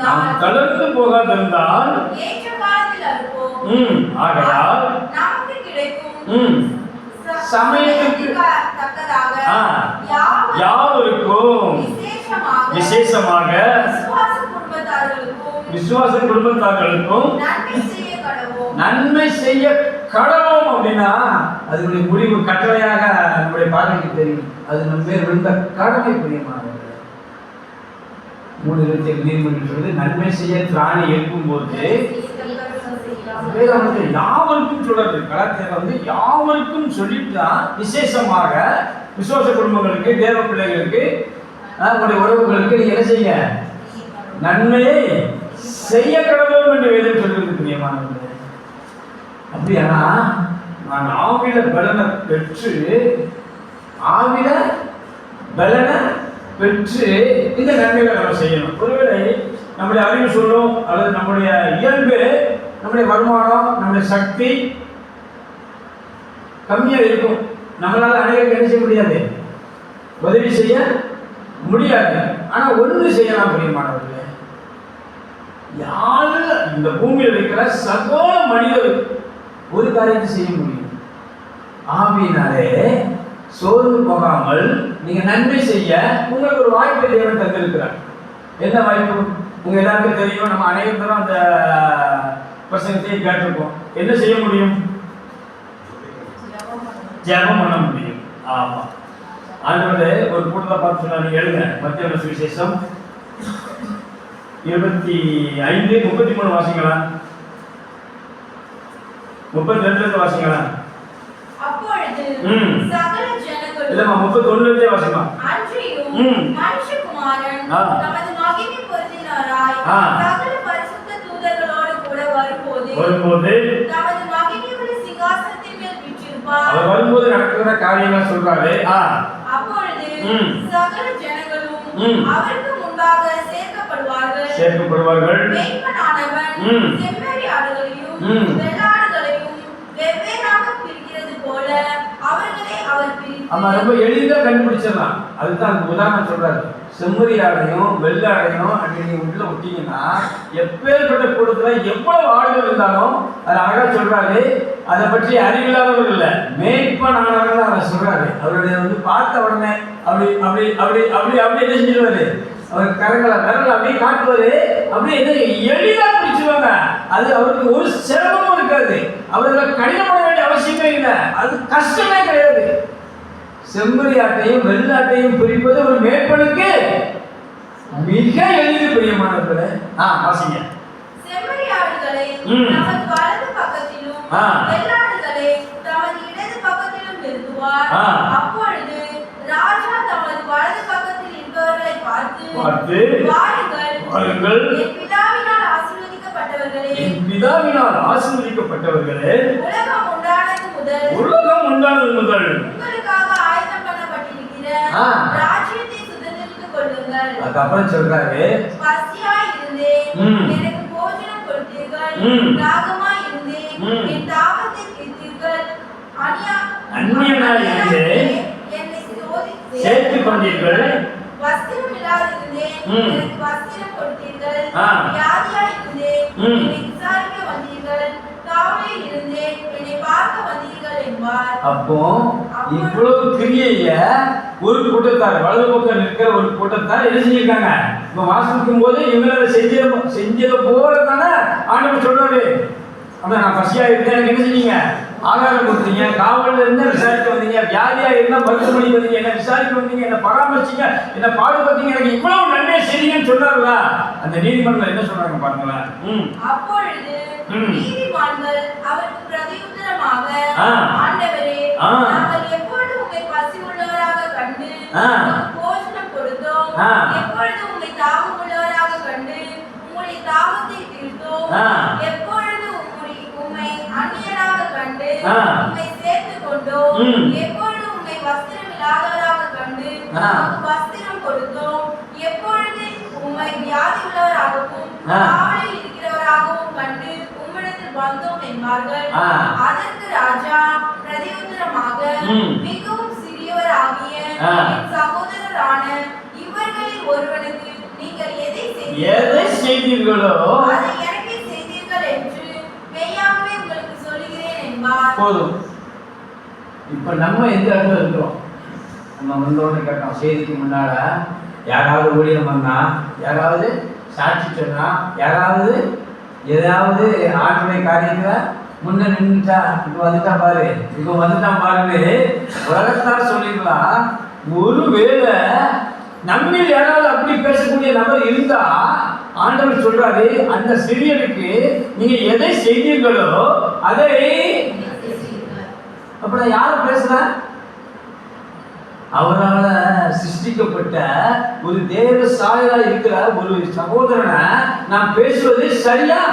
Speaker 1: நாம் தளர்ந்து போகாதிருந்தால்
Speaker 3: ஏற்ற காலத்தில் அறுப்போம்.
Speaker 1: ஆகையால்
Speaker 3: நமக்கு கிடைக்கும்
Speaker 1: சமயத்துக்கு
Speaker 3: தக்கதாக
Speaker 1: யாவருக்கும் விசேஷமாக விசுவாச குடும்பத்தார்களுக்கும் நன்மை செய்ய கடவோம். அப்படின்னா அதனுடைய முடிவு கட்டளையாக நம்முடைய பார்வைக்கு தெரியும். அது நம்ம பேர் விழுந்த கடமை. பிரியமானவர்களே, 3 நீதிமன்றம் சொல்றது, நன்மை செய்ய திராணி இருக்கும் போது யாவருக்கும் சொல்றது. கலாச்சாரம் யாவருக்கும் சொல்லிட்டுதான் விசேஷமாக விசுவாச குடும்பங்களுக்கு, தேவ பிள்ளைகளுக்கு, உங்களுடைய உறவுகளுக்கு நீங்க என்ன செய்ய? நன்மையை செய்ய கடவுள் என்று வேதம் சொல்றது. பிரியமானவர்களே, அப்படியானா நான் ஆவில பலனை பெற்று இந்த நன்மைகளை நம்ம செய்யணும். ஒருவேளை நம்முடைய அறிவு சொல்லும், அல்லது நம்முடைய இயல்பு, நம்முடைய வருமானம், நம்முடைய சக்தி கம்மியா இருக்கும். நம்மளால அனைவருக்கு என்ன செய்ய முடியாது? உதவி செய்ய முடியாது. ஆனா ஒன்று செய்யலாம். பிரியமானவர்களே, யாரு இந்த பூமியில் இருக்கிற சகல மனிதர் ஒரு காரியத்தை செய்ய முடியும். ஆவியினாலே சோர்ந்து போகாமல் நீங்க நன்மை செய்ய உங்களுக்கு ஒரு வாய்ப்பை தேவன் தந்திருக்கிறார். என்ன வாய்ப்பு? உங்க எல்லாருக்கும் தெரியும். நம்ம அனைவரும் அந்த பிரசங்கத்தையும் கேட்டிருக்கோம். என்ன செய்ய முடியும்? ஜெபம் பண்ண முடியும். ஆமா, ஆண்டவரே ஒரு கூட்டத்தை பார்த்து சொன்னா, நீங்க எழுங்க. மத்திய சுவிசேஷம் 25:33 வாசிங்களா? 32 வாசிங்களா?
Speaker 3: அப்பொழுது சகல ஜனங்களும்
Speaker 1: இல்லம்மா 31 வாசிமா.
Speaker 3: அன்றியும் மனுஷகுமாரன் தமது மகிமை பொருந்தினாராய் சகல பரிசுத்த தூதர்களோடு கூட வரும்போது தமது மகிமையுள்ள சிங்காசனத்தின் மேல் வீற்றிருப்பார்.
Speaker 1: அவர் வரும்போது நடக்கிற காரியங்கள் சொல்றாரு.
Speaker 3: அப்பொழுது சகல ஜனங்களும் அவருக்கு முன்பாக சேர்க்கப்படுவார்கள். மேய்ப்பனானவன் செம்மறி ஆடுகளையும் வெள்ளாடுகளையும் வெவ்வேறாக பிரிக்கிறது போல அவர்களை அவர் பிரித்து.
Speaker 1: ஆமா, ரொம்ப எளிதா கண்டுபிடிச்சிடலாம். அதுதான் அந்த உதாரணம் சொல்றாரு. செம்மறி ஆடையும் வெள்ளாடையும் அப்படின்னு உள்ள விட்டீங்கன்னா எப்பேற்பட்ட கூட்டத்துல எவ்வளவு ஆடுகள் இருந்தாலும் அது அழகா சொல்றாரு. அதை பற்றி அறிவில்லாதவர் இல்லை, மேய்ப்பனானவர்கள் அதை சொல்றாரு. அவருடைய பார்த்த உடனே அப்படி அப்படி அப்படி அப்படி அப்படி என்ன செஞ்சிருவாரு, அவர் கரங்களை விரல் அப்படியே காட்டுவாரு. அப்படியே எளிதா பிடிச்சிருவாங்க. அது அவருக்கு ஒரு சிரமமும் இருக்காது. அவர்கள் கடினப்பட வேண்டிய அவசியமே இல்லை, அது கஷ்டமே கிடையாது. செம்மறி ஆட்டையும் வெள்ளாட்டையும் பிரிப்பது ஒரு மேய்ப்பனுக்கு மிக எளிது. பிரியமானவர்களே, வாசிங்க.
Speaker 3: செம்மறி ஆடுகளை தமது வலது பக்கத்திலும் வெள்ளாடுகளை தமது இடது பக்கத்திலும் நிறுத்துவார். அப்பொழுது ராஜா தமது வலது பக்கத்தில் இருப்பவர்களை பார்த்து வாருங்கள், என் பிதாவினால் ஆசீர்வதிக்கப்பட்டவர்களே, உலகம் உண்டானது முதல் உங்களுக்காக ஆயத்தம் பண்ணப்பட்டிருக்கிற ராஜ்யத்தை சுதந்தரித்துக் கொள்ளுங்கள். அதுக்கப்புறம் சொல்றாரு, பசியாய் இருந்தேன், எனக்கு போஜனம் கொடுத்தீர்கள், தாகமாய் இருந்தேன், என் தாகத்தை தீர்த்தீர்கள், அந்நியனாய் இருந்தேன், என்னை சேர்த்துக் கொண்டீர்கள், வஸ்திரம் இல்லாதிருந்தேன், எனக்கு வஸ்திரம் கொடுத்தீர்கள், வியாதியாய் இருந்தேன், என்னை விசாரிக்க வந்தீர்கள், காவலில் இருந்தேன், என்னை பார்க்க வந்தீர்கள் என்பார். அப்போ இவ்வளவு கிரியைய ஒரு கூட்டத்தார், வலது பக்கம் இருக்கிற ஒரு கூட்டத்தார் என்ன செஞ்சிருக்காங்க. இப்ப வாசிக்கும் போது இவங்களை செஞ்சதை போல தானே ஆண்டவர் சொல்றாரு. அதான் நான் பசியா இருந்தேன், எனக்கு என்ன செஞ்சீங்க, ஆகாரம் கொடுத்தீங்க, காவலில் இருந்தா விசாரிக்க வந்தீங்க, வியாதியா இருந்தா மருத்துவமனை வந்தீங்க, என்ன விசாரிக்க வந்தீங்க, என்ன பராமரிச்சீங்க, என்ன பாடுபட்டீங்க, எனக்கு இவ்வளவு நன்மை செய்யுங்கன்னு சொன்னார்களா. அந்த நீதிமன்றம் என்ன சொல்றாங்க பாருங்களேன். அப்பொழுது நீதிமான்கள் அவருக்கு பிரதியுத்தரமாக, ஆண்டவரே, நாங்கள் எப்பொழுது உம்மை பசி உள்ளவராக கண்டு போஜனம் கொடுத்தோம், எப்பொழுது உம்மை தாகம் உள்ளவராக கண்டு உம்முடைய தாகத்தை தீர்த்தோம், எப்பொழுது உம்மை அந்நியராக கண்டு உம்மை சேர்த்துக் கொண்டோம், எப்பொழுது உம்மை வஸ்திரம் இல்லாதவராக கண்டு உமக்கு வஸ்திரம் கொடுத்தோம், எப்பொழுது உம்மை வியாதி உள்ளவராகவும் காவலில் இருக்கிறவராகவும் கண்டு உம்மிடத்தில் வந்தோம் என்பார்கள். அதற்கு ராஜா பிரதியுத்தரமாக, மிகவும் சிறியவராகிய என் சகோதரரான இவர்களில் ஒருவனுக்கு நீங்கள் எதை செய்தீர்களோ அதை எனக்கு செய்தீர்கள் என்று மெய்யாகவே உங்களுக்கு சொல்லுகிறேன் என்பார்.
Speaker 1: போதும். இப்ப நம்ம எந்த இடத்துல இருக்கிறோம்? நம்ம வந்தோடனே கேட்டோம், செய்திக்கு முன்னால யாராவது ஊழியம் பண்ணா, யாராவது சாட்சி சொன்னா, யாராவது ஏதாவது ஆற்றுமை காரியத்துல முன்ன நின்றுட்டா, இப்ப வந்துட்டான் பாரு, இப்ப வந்துட்டான் பாருன்னு உலகத்தார் சொல்லிடலாம். ஒருவேளை நம்மில் யாராவது அப்படி பேசக்கூடிய நபர் இருந்தா ஆண்டவர் சொல்றாரு, அந்த சிறியனுக்கு நீங்க எதை செய்தீர்களோ அதை. அப்ப நான் யார பேசுறேன்? அவரால் சிருஷ்டிக்கப்பட்ட ஒரு தேவ சாயலா இருக்கிற ஒரு சகோதரனை நான் பேசுவது சரியா?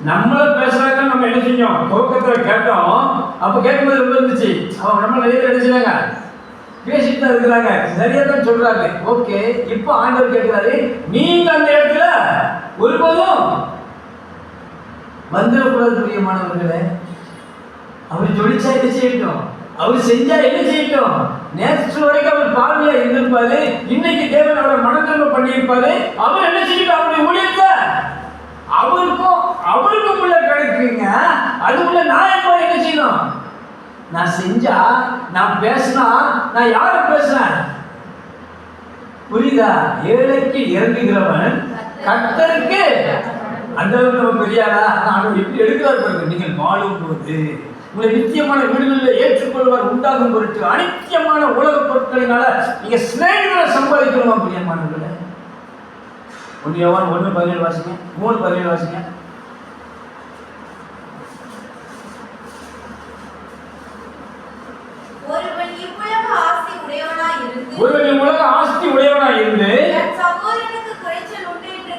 Speaker 1: நம்மள பேசுறாங்க. நம்ம என்ன செஞ்சோம்? துவக்கத்துல கேட்டோம். அப்ப கேட்கும்போது ரொம்ப இருந்துச்சு. அவங்க நம்ம நிறைய நினைச்சாங்க, பேசிட்டு தான் இருக்கிறாங்க, சரியா தான் சொல்றாங்க. ஓகே, இப்போ ஆண்டவர் கேட்கிறாரு, நீங்க அந்த இடத்துல ஒருபோதும் வந்துடக்கூடாது. பிரியமானவர்களே, அவர் ஜொலிச்சா என்ன செய்யட்டும், அவர் செஞ்சா என்ன செய்யட்டும். நேற்று வரைக்கும் அவர் பார்வையா இருந்திருப்பாரு, இன்னைக்கு தேவன் அவரை மனதில் பண்ணியிருப்பாரு. அவர் என்ன செய்யட்டும், அவருடைய ஊழியத்தை அவருக்கும் உள்ள கிடைக்குங்க. அதுக்குள்ள நான் எப்போ என்ன செய்யணும்? நான் செஞ்சா, நான் பேசினா, நான் யார பேசுறேன்? புரியுதா? ஏழைக்கு இறங்குகிறவன் கர்த்தருக்கு. அந்த அளவுக்கு நம்ம பெரியாரா எப்படி எடுக்கிறார் பாருங்க. நீங்கள் வாழும் போது உங்களை நித்தியமான வீடுகளில் ஏற்றுக்கொள்வார் உண்டாகும் பொருட்டு அனித்தியமான உலக பொருட்களினால நீங்க சிநேகிதரை சம்பாதிக்கணுமா? பிரியமானவர்களே, 1 யோவான் 1:17 வாசிங்க, 3:17 வாசிங்க.
Speaker 3: ஒருவன்
Speaker 1: ஒருவன் உலக ஆஸ்தி உடையவனா இருந்து
Speaker 3: என் சகோதரனுக்கு குறைச்சல் உண்டு என்று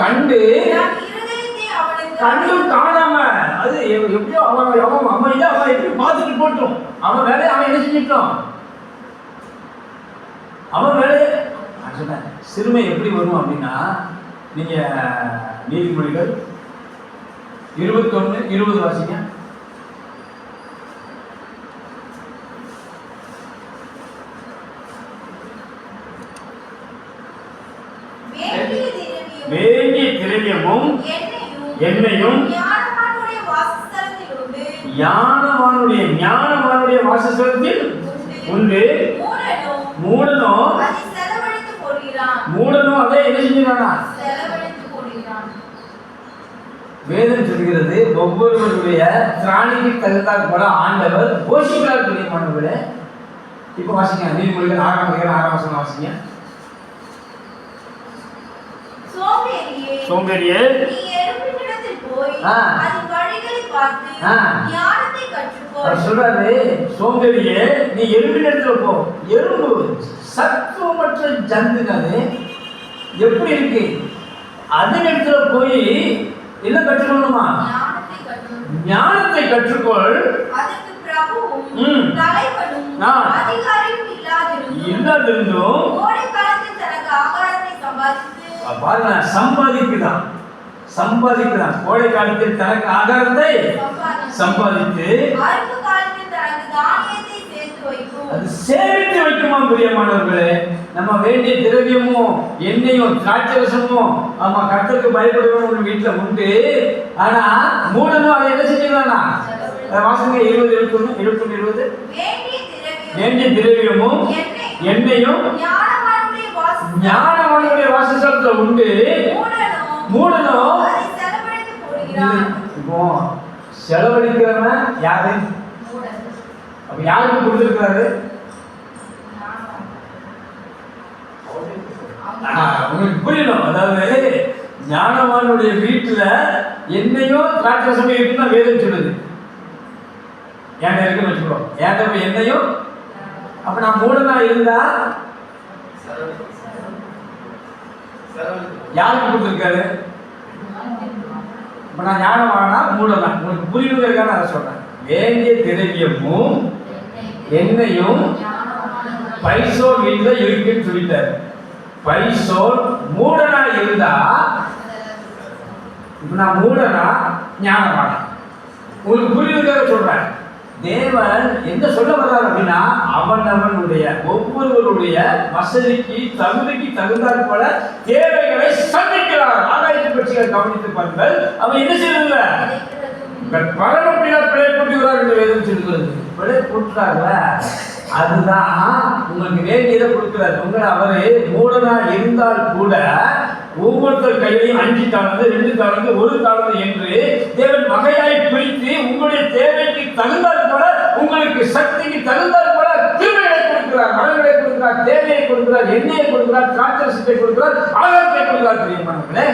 Speaker 1: கண்டு
Speaker 3: நான் இருதயத்தை அவனுக்கு
Speaker 1: கண்டும் காணாம அது எப்படியோ அவன் அமைதியா அவன் எப்படி பார்த்துட்டு போட்டோம், அவன் வேலையை அவன் என்ன செஞ்சிட்டோம், அவன் வேலையை சொன்னேன். சிறுமை எப்படி வரும் அப்படின்னா, நீங்க நீதிமொழிகள் 21:20 வாசிங்க. வேண்டிய திரவியமும் எண்ணெயும் ஞானவானுடைய வாசஸ்தலத்தில் உண்டு. மூடனோ அதை என்ன செஞ்சானா? வேதம் சொல்கிறது ஒவ்வொருவருடைய திராணிக்கு தகுந்தால் போல ஆண்டவர் போஷிக்கிறார். பிரியமானவர்களே, இப்ப வாசிங்க நீதிமொழிகள் 6:6 வாசிங்க. சோம்பேறியே
Speaker 3: நீ எழுப்பினிடத்தில் போய் அதன் வழிகளை பார்த்து ஞானத்தை கற்றுக்கொள்.
Speaker 1: சொல்றாரு, சோம்பேறியே நீ எழுப்பினிடத்துல போ. எறும்பு சத்துவமற்ற ஜந்துனது எப்படி இருக்கு, அதன் இடத்துல போய் என்ன கற்றுக்கொள்ளணுமா? ஞானத்தை கற்றுக்கொள்.
Speaker 3: அதற்கு பிரபுவும் தலைவனும் அதிகாரியும் இல்லாதிருந்தும் கோடை காலத்தில் தனக்கு ஆகாரத்தை சம்பாதிக்குதான். கோடை காலத்தில் தனக்கு ஆகாரத்தை சம்பாதித்து அது சேமித்து வைக்குமா? பிரியமானவர்களே, நம்ம வேண்டிய திரவியமும் எண்ணெயும் திராட்சரசமும் ஆமா கர்த்தருக்கு பயப்படுவவங்க வீட்டுல உண்டு. ஆனா மூடனும் அதை என்ன செஞ்சுக்கலாம்னா வாசங்க 20 வேண்டிய திரவியமும் எண்ணெயும் ஞானவானுடைய வாசஸ்தலத்துல உண்டு. மூடனோ இப்போ செலவழிக்கிறவன் யாரு? அப்ப யாருக்கு கொடுத்திருக்கிறாரு? உங்களுக்கு புரியணும். அதாவது ஞானவானுடைய வீட்டுல எண்ணெயும் திராட்சரசமும் இருக்குன்னா வேதம் சொல்லுது. ஏன்டா இருக்குன்னு வச்சுக்கோ, ஏன்டா எண்ணெயும். அப்ப நான் மூடனா இருந்தா யாருக்கு கொடுத்திருக்காரு? இப்ப நான் ஞானவானா மூடலாம். உங்களுக்கு புரியுதுக்காக நான் சொல்றேன். வேண்டிய திரவியமும் எண்ணெயும் பைசோல் வீட்டுல இருக்குன்னு சொல்லிட்டாரு. பைசோல் மூடனா இருந்தா, இப்ப நான் மூடனா ஞானவானா? உங்களுக்கு புரியுதுக்காக சொல்றேன். தேவன் என்ன சொல்ல வர்றார் அப்படின்னா, அவனவனுடைய ஒவ்வொருவருடைய வசதிக்கு தகுதிக்கு தகுந்தாற் போல தேவைகளை சந்திக்கிறார். ஆகாயத்தை பற்றி கவனித்து பாருங்கள். அவன் என்ன செய்யறதில்ல, பரமப்பிடா பிழை கூட்டுகிறார் என்று வேதம் சொல்கிறது. பிழை கூட்டுறாருல, அதுதான் உங்களுக்கு வேண்டியதை கொடுக்கிறார். உங்களை அவரு மூடனா இருந்தால் கூட ஒவ்வொருத்தர் கையிலையும் 5 தாளந்து 2 தாளந்து 1 தாளந்து என்று தேவன் வகையாய் பிரித்து உங்களுடைய தேவைக்கு தகுந்தால் போல, உங்களுக்கு சக்திக்கு தகுந்தால் போல கிருபைகளை கொடுக்கிறார், மரங்களை கொடுக்கிறார், தேவையை கொடுக்கிறார், எண்ணெயை கொடுக்கிறார், திராட்சரசத்தை கொடுக்கிறார், ஆகாரத்தை கொடுக்கிறார். தெரியுமாங்களே,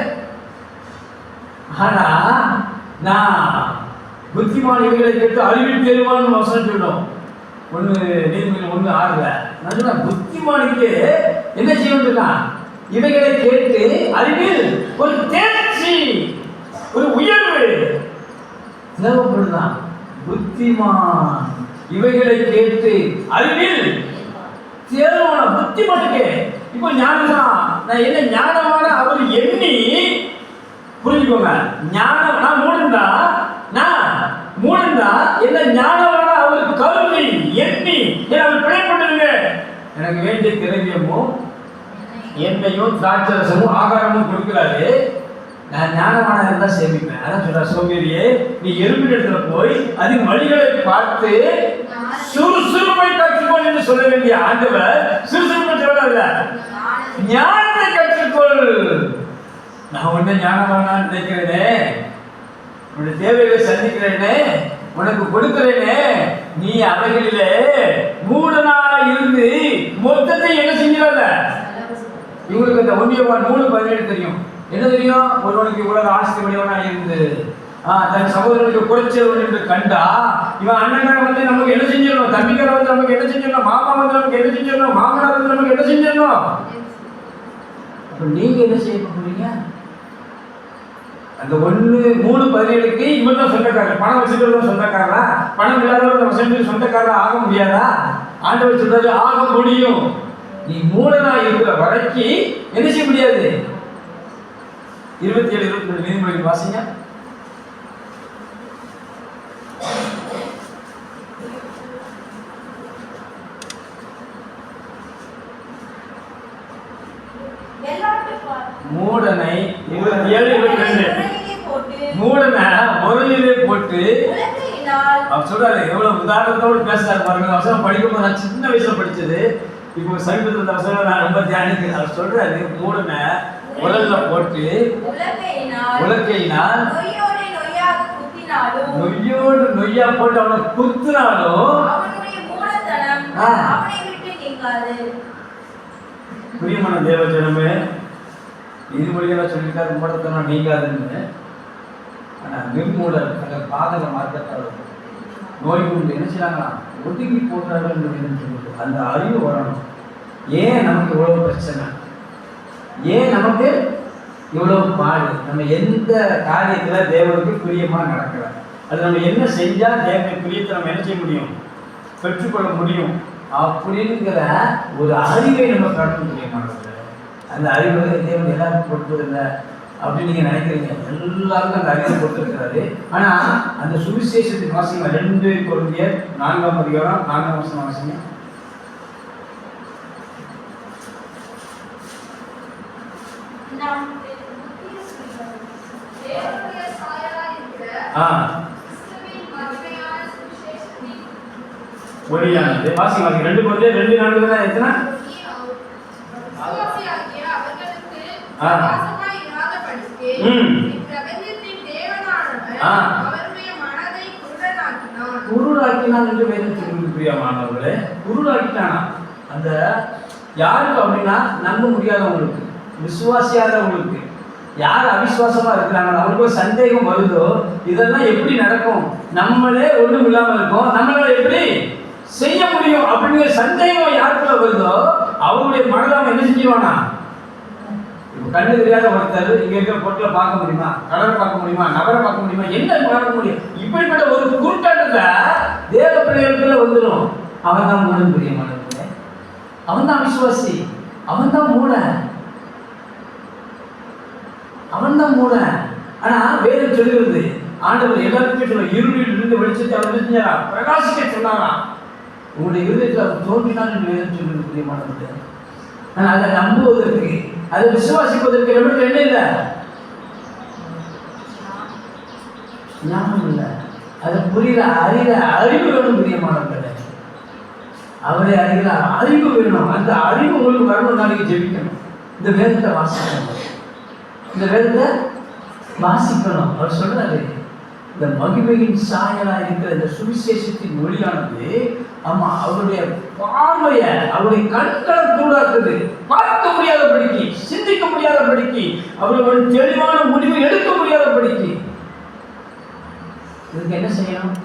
Speaker 3: ஆனா நான் புத்திமான் இவைகளை கேட்டு அறிவில் தெரிவான்னு வசனம் சொல்லும். 1 நீதிமொழிகள் 1:6 புத்திமானுக்கு என்ன செய்யணும்? இவைகளை கேட்டு அறிவில் ஒரு தேர்ச்சி, ஒரு உயர்வு தேவைப்படுதான். புத்திமான் இவைகளை கேட்டு அறிவில் தேர்வான புத்திமானுக்கு. இப்போ ஞானதான் நான் என்ன ஞானமான அவர் எண்ணி புரிஞ்சுக்கோங்க. ஞானம் நான் மூடந்தா என்ன ஞானமான அவர் கருவி எண்ணி அவர் பிழைப்பட்டுருங்க. எனக்கு வேண்டிய திரவியமும் எண்ணெயும் திராட்சரசமும் ஆகாரமும் கொடுக்கிறாரு. நான் ஞானமான இருந்தா சேமிப்பேன். அதான் சொல்ற, சோம்பேறியே நீ எறும்பின் இடத்துல போய் அதன் வழிகளை பார்த்து சுறுசுறுப்பை கற்றுக்கொள் என்று சொல்ல வேண்டிய ஆண்டவர் சுறுசுறுப்பை சொல்லல, ஞானத்தை கற்றுக்கொள். நான் உன்னை ஞானமானான்னு நினைக்கிறேனே, உன்னுடைய தேவைகளை சந்திக்கிறேனே, உனக்கு கொடுக்கிறேனே, நீ அவைகளிலே மூடனா இருந்து மொத்தத்தை என்ன செஞ்சிடாத. இவங்களுக்கு இந்த 1 யோவான் 3:17 தெரியும். என்ன தெரியும்? ஒருவனுக்கு உலக ஆஸ்தி உடையவனா இருந்து தன் சகோதரனுக்கு குறைச்சல் என்று கண்டா, இவன் அண்ணன் வந்து நமக்கு என்ன செஞ்சிடணும், தம்பிக்கார வந்து நமக்கு என்ன செஞ்சிடணும்,
Speaker 1: மாமா வந்து நமக்கு என்ன செஞ்சிடணும், மாமனார் வந்து நமக்கு என்ன செஞ்சிடணும். அப்ப நீங்க என்ன செய்ய போறீங்க? அந்த 1:3:17க்கு இவன் தான் சொந்தக்காரர். பணம் வச்சுக்கிறவங்க சொந்தக்காரரா? பணம் இல்லாதவங்க நம்ம சேர்ந்து சொந்தக்காரரா ஆக முடியாதா? ஆண்டவர் சொல்றாரு ஆக முடியும். நீ மூடனா இருக்கிற வரைக்கும் என்ன செய்ய முடியாது. 27-22 நீதிமொழி வாசிங்க. மூடனை 27-22 மூடனை முரலிலே போட்டு அவர் சொல்றாரு. எவ்வளவு உதாரணத்தோடு பேசுறாரு பாருங்க. வசனம் படிக்கும்போது நான் சின்ன வயசுல படிச்சது. இப்போ சமீபத்தில் இந்த வசனம் நான் ரொம்ப தியானிக்கிறேன். அவர் சொல்றாரு மூடனை உரல்ல போட்டு உலக்கையினால் நொய்யோடு நொய்யா போட்டு அவனை குத்துனாலும் பிரியமான தேவ ஜனமே, நீதிமொழியெல்லாம் சொல்லிட்டாரு மூடத்தனம் நீங்காதுன்னு. ஆனா நிர்மூலர் அந்த பாதக மார்க்கத்தாலும் நோய் கொண்டு என்ன செய்யறாங்களா ஒதுக்கி போடுறாங்க. அந்த அறிவு வரணும். ஏன் நமக்கு இவ்வளவு பிரச்சனை, ஏன் நமக்கு இவ்வளவு பாடு, நம்ம எந்த காரியத்துல தேவனுக்கு பிரியமா நடக்கல, அது நம்ம என்ன செஞ்சா தேவனுக்கு பிரியத்தை நம்ம என்ன செய்ய முடியும், பெற்றுக்கொள்ள முடியும் அப்படிங்கிற ஒரு அறிவை நம்ம கடக்க முடியுமானது. அந்த அறிவை தேவன் எல்லாருக்கும் கொடுத்ததில்லை அப்படின்னு நீங்க நினைக்கிறீங்க. எல்லாருக்கும் அந்த அறிவை கொடுத்துருக்கிறாரு. ஆனா அந்த சுவிசேஷத்தின் வாசிங்க 2 கொரிந்தியர் 4ஆம் அதிகாரம் 4ஆம் வசனம் வாசிங்க. ஒளியானது வாசி வாசி 2 கொரிந்தியர் 2:4 தான் எத்தனை? குருடாக்கினான் என்று வேதம் சொல்லுகிறது. பிரியமானவர்களே, குருடாக்கிட்டானா அந்த யாருக்கு அப்படின்னா நம்ப முடியாதவங்களுக்கு, விசுவாசியாதவங்களுக்கு, யார் அவிசுவாசமா இருக்கிறாங்களோ அவங்களுக்கு சந்தேகம் வருதோ இதெல்லாம் எப்படி நடக்கும், நம்மளே ஒண்ணும் இல்லாம இருக்கோம், நம்மளால எப்படி செய்ய முடியும் அப்படிங்கிற சந்தேகம் யாருக்குள்ள வருதோ அவங்களுடைய மனதாம என்ன செஞ்சுவானா. கண்ணு தெரியாத ஒருத்தர் இங்க இருக்கிற பொருட்களை பார்க்க முடியுமா, கடலை பார்க்க முடியுமா, நகரை பார்க்க முடியுமா, என்ன பார்க்க முடியும்? இப்படிப்பட்ட ஒரு குருட்டாட்டத்தை தேவ பிள்ளைகளுக்குள்ள வந்துடும். அவன் தான் மூடன். பிரியமானவர்களே, அவன் தான் விசுவாசி, அவன் தான் மூடன், அவன் தான் மூடன். ஆனா வேதம் சொல்லுகிறது ஆண்டவர் எல்லாருக்குமே சொல்ல இருளில் இருந்து வெளிச்சத்தை அவர் செஞ்சாரா பிரகாசிக்க சொன்னாரா. உங்களுடைய இருதயத்தில் அவர் தோன்றினார் என்று வேதம் சொல்லுகிறது. பிரியமானவர்களே, ஆனா அதை நம்புவதற்கு, அதை விசுவாசிப்பதற்கு நம்மளுக்கு என்ன இல்லை, ஞானம் இல்லை, அதை புரியல அறிகிற அறிவு வேணும். பிரியமானவர்களே, அவரை அறிகிற அறிவு வேணும். அந்த அறிவு உங்களுக்கு வரணும். நாளைக்கு ஜெபிக்கணும், இந்த வேதத்தை வாசிக்கணும், இந்த வேதத்தை வாசிக்கணும். அவர் சொல்றாரு இந்த மகிமையின் சாயலா இருக்கிற இந்த சுவிசேஷத்தின் ஒளியானது ஆமா அவருடைய பார்வைய, அவருடைய கண்களை கூடாக்குது, பார்க்க முடியாதபடிக்கு, சிந்திக்க முடியாதபடிக்கு, அவருடைய தெளிவான முடிவு எடுக்க முடியாதபடிக்கு. இதுக்கு என்ன செய்யணும்?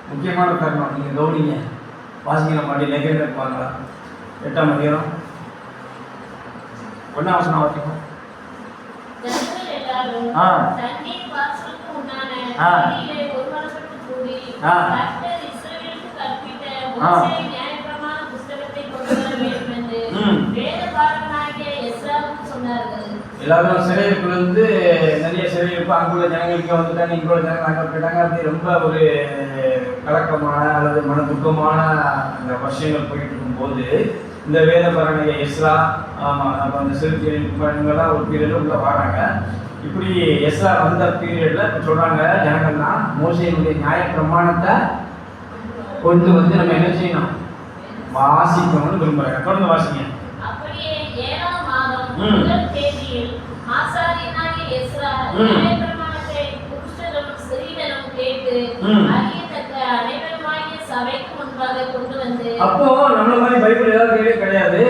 Speaker 1: முக்கியமான காரணம் நீங்க கவனிங்க. வாசிக்கிற மாதிரி நெகட்டிவ் பார்க்கலாம். 8ஆம் அதிகாரம் 1ஆம் வசனம் வாசிக்கணும். எல்லாரும் சிறையிருப்புல இருந்து நிறைய சிறையிருப்பு அங்குள்ள ஜனங்களுக்கு வந்துட்டாங்க, இங்குள்ள ஜனங்கள் அங்கே போயிட்டாங்க. அப்படி ரொம்ப ஒரு கலக்கமான அல்லது மன துக்கமான அந்த வருஷங்கள் போயிட்டு இருக்கும்போது இந்த வேத பரணைய எஸ்ரா அப்போ அந்த சிறுத்தைகள்லாம் ஒரு பீரியட்ல உள்ள வராங்க. இப்படி எஸ்ரா வந்த பீரியட்ல இப்போ சொல்றாங்க ஜனங்கள்லாம் மோசேயினுடைய நியாய பிரமாணத்தை கொண்டு வந்து நம்ம என்ன செய்யணும், வாசிக்கணும்னு விரும்புறாங்க. தொடர்ந்து வாசிங்க.
Speaker 4: அப்படியே 7ஆம் மாதம் முதல் தேதியில் ஆசாரியனாகிய எஸ்ரா நியாயப்பிரமாணத்தை புருஷரும் ஸ்திரீகளும் கேட்டு அறியத்தக்க அனைவருமாகிய சபைக்கு முன்பாக கொண்டு வந்து. அப்போ
Speaker 1: நம்மள மாதிரி பைபிள் எல்லாரும் கிடையாது.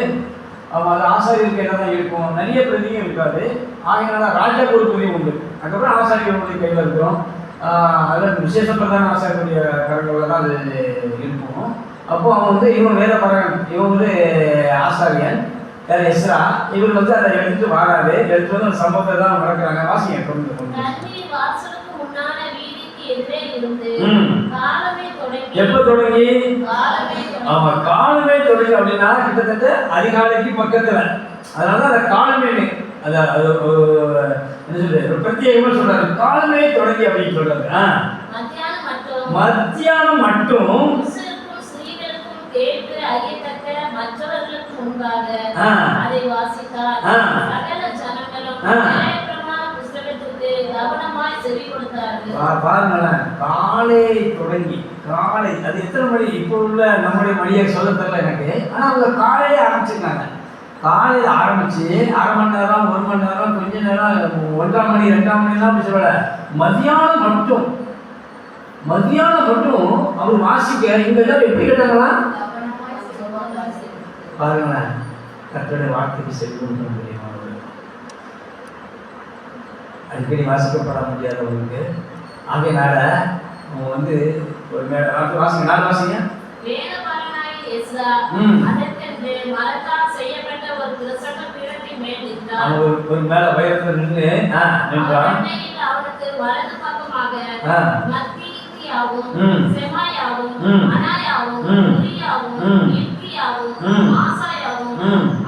Speaker 1: அது ஆசாரியருக்கு என்ன தான் இருக்கும், நிறைய பிரதியும் இருக்காது. ஆகையினால ராஜாக்கு ஒரு பிரதி உண்டு, அதுக்கப்புறம் ஆசாரியர்களுடைய கையில் இருக்கிறோம். அதில் விசேஷ பிரதான ஆசாரியருடைய கரங்களில் தான் அது இருக்கும். அப்போ அவன் வந்து இவன் வேலை பார்க்குறான், இவன் வந்து ஆசாரியன் யார் எஸ்ரா, இவர் வந்து அதை எடுத்துட்டு வராது, எடுத்துட்டு வந்து அந்த சம்பவத்தை தான் நடக்கிறாங்க. வாசிங்க கொண்டு
Speaker 4: தண்ணீர் வாசலுக்கு முன்னான வீதிக்கு எதிரே இருந்து காலமே தொடங்கி.
Speaker 1: எப்ப தொடங்கி?
Speaker 4: காலமே தொடங்கி.
Speaker 1: ஆமா, காலமே தொடங்கி அப்படின்னா கிட்டத்தட்ட அதிகாலைக்கு பக்கத்துல. அதனால அந்த காலமே அது என்ன சொல்றது, பிரத்யேகமா சொல்றாரு, காலமே தொடங்கி அப்படின்னு சொல்றாரு. மத்தியானம் மட்டும்
Speaker 4: புருஷருக்கும் ஸ்திரீகளுக்கும் கேட்டு அறியத்தக்க மற்றவர்களுக்கு முன்பாக அதை வாசித்தார். சகல ஜனங்களும் நியாயப்பிரமாண புஸ்தகத்துக்கு கவனமாய் செவி கொடுத்தார்கள்.
Speaker 1: பாருங்களேன், காலை தொடங்கி, காலை அது எத்தனை மணி இப்போ உள்ள நம்முடைய மணியை சொல்ல தெரியல எனக்கு, ஆனா அவங்க காலையிலே ஆரம்பிச்சிருக்காங்க. காலையில் ஆரம்பிச்சு 1/2 மணி நேரம் 1 மணி நேரம் கொஞ்ச நேரம் 1ஆம் மணி 2ஆம் மணிலாம் அப்படி சொல்லல, மதியானம் மட்டும் அவர் வாசிக்க. இங்க எல்லாரும் எப்படி கேட்டாங்களா பாருங்களேன், கர்த்தருடைய வார்த்தைக்கு செவி கொடுக்க முடியுமா? அடிக்கடி வாசிக்கப்பட முடியாதவங்களுக்கு ஆகையினால அவங்க வந்து ஒரு வாசிங்க, 4 வாசிங்க.
Speaker 4: வேதபாரகனாகிய எஸ்ரா அதற்கென்று மரத்தால் செய்யப்பட்ட ஒரு பிரசங்க பீடத்தின் மேல் நின்றான்.
Speaker 1: அவன் ஒரு மேல உயரத்துல நின்றான்.
Speaker 4: அவனுக்கு வலது பக்கமாக மத்தியாவும் செமாயாவும் அனாயாவும் உரியாவும் இல்கியாவும் மாசாயாவும்,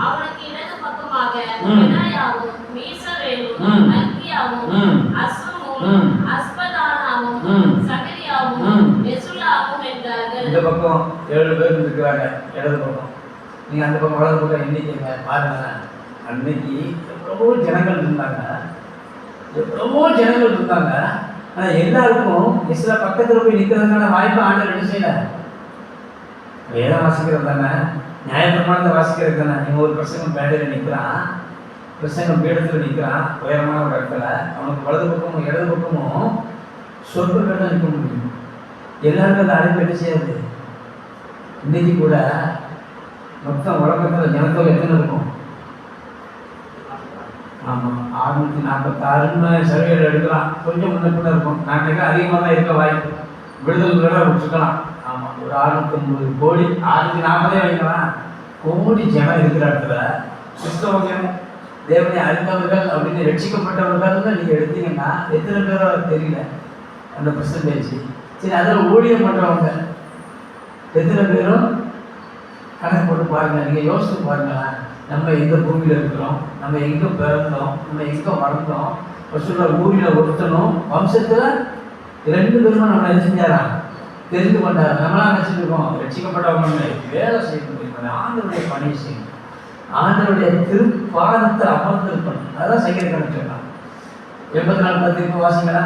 Speaker 4: அவனுக்கு இடது பக்கமாக பெனாயாவும் மீசவேலும் மல்கியாவும் அஸ்வமும் அஸ்பதானாவும் சகரியாவும் மெசுல்லாவும் என்றார்கள்.
Speaker 1: இந்த பக்கம் 7 பேர் இருக்கிறாங்க, இடது பக்கம். நீங்க அந்த பக்கம் வலது பக்கம் எண்ணிக்கைங்க பாருங்க. அன்னைக்கு எவ்வளவோ ஜனங்கள் இருந்தாங்க. ஆனா எல்லாருக்கும் எஸ்ரா பக்கத்துல போய் நிக்கிறதுக்கான வாய்ப்பு ஆண்டவர் என்ன செய்யல? வேதம் வாசிக்கிறது தானே, நியாயப்பிரமாணத்தை வாசிக்கிறது தானே. நீங்க ஒரு பிரசங்கம் பேடையில நிக்கிறான், பிரசங்கம் பீடத்துல நிக்கிறான், உயரமான ஒரு இடத்துல, அவனுக்கு வலது பக்கமும் இடது பக்கமும் சொற்ப தான் நிற்க முடியும். எல்லாருக்கும் அதை அழைப்பு என்ன செய்யாது. இன்னைக்கு கூட மொத்தம் உலகத்தில் ஜனத்தொகை எத்தனை இருக்கும்? ஆமாம், 646 சர்வேல எடுக்கலாம். கொஞ்சம் முன்னே இருக்கும். நான் நினைக்கிறேன் அதிகமாக தான் இருக்க வாய்ப்பு. விடுதலை விட்டுருக்கலாம். ஆமாம், ஒரு 650 கோடி, 640 வைக்கலாம் கோடி ஜனம் இருக்கிற இடத்துல கிறிஸ்தவர்கள் தேவனை அறிந்தவர்கள் அப்படின்னு ரட்சிக்கப்பட்டவர்கள் நீங்கள் எடுத்தீங்கன்னா எத்தனை பேரோ தெரியல அந்த பர்சன்டேஜ். சரி, அதில் ஊழியம் பண்ணுறவங்க எத்தனை பேரும் கணக்கு போட்டு பாருங்கள். நீங்கள் யோசித்து பாருங்களேன், நம்ம எந்த பூமியில் இருக்கிறோம், நம்ம எங்கே பிறந்தோம், நம்ம எங்கே வளர்ந்தோம். சொல்ற ஊரில் ஒருத்தனும் வம்சத்தில் 2 பேருமே நம்ம என்ன செஞ்சாரா தெரிந்து கொண்டாரு. நம்மளாம் நினச்சிருக்கோம் ரட்சிக்கப்பட்டவங்க வேலை செய்யணும், ஆண்டவருடைய பணி செய்யணும், ஆண்டவருடைய திருப்பாதத்தை அமர்ந்திருக்கணும். அதான் சைக்கிள் கணக்கு சொல்லலாம். 84 வாசிங்களா?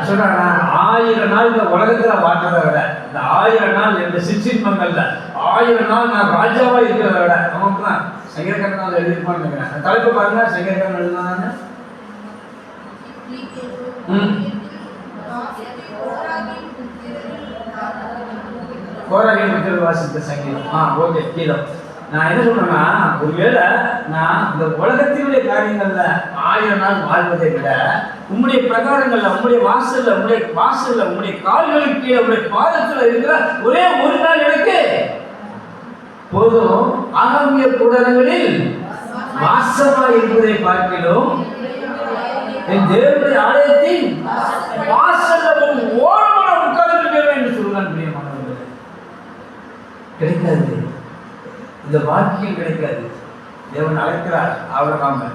Speaker 1: சொல்றாங்க 1000 நாள் இந்த உலகத்துல வாழ்றதை விட, இந்த 1000 நாள் இந்த சிற்றின்பங்கள்ல 1000 நாள் நான் ராஜாவா இருக்கிறத விட நமக்கு தான் சங்கீதக்காரன் எழுதிருப்பான்னு நினைக்கிறேன். தலைப்பு பாருங்க, சங்கீதக்காரன் எழுதுனாங்க. கோராகின் புத்தகத்தில் வாசித்த சங்கீதம். ஓகே, கீதம். நான் என்ன சொல்றேன்னா, ஒருவேளை நான் இந்த உலகத்தினுடைய காரியங்கள்ல 1000 நாள் வாழ்வதை விட உம்முடைய பிரகாரங்கள்ல, உம்முடைய வாசல்ல, உம்முடைய கால்களுக்கு கீழே, உம்முடைய பாதத்துல இருக்கிற ஒரே ஒரு நாள் எனக்கு போதும். ஆகாமிய கூடாரங்களில் வாசமா இருப்பதை பார்க்கிறோம், என் தேவனுடைய ஆலயத்தின் வாசல்ல ஓரமாக உட்கார்ந்து என்று சொல்லுவான். பிரியமானவர்களே, கிடைக்காது, இந்த வாக்கியம் கிடைக்காது. தேவன் அழைக்கிறார் ஆபிரகாமை.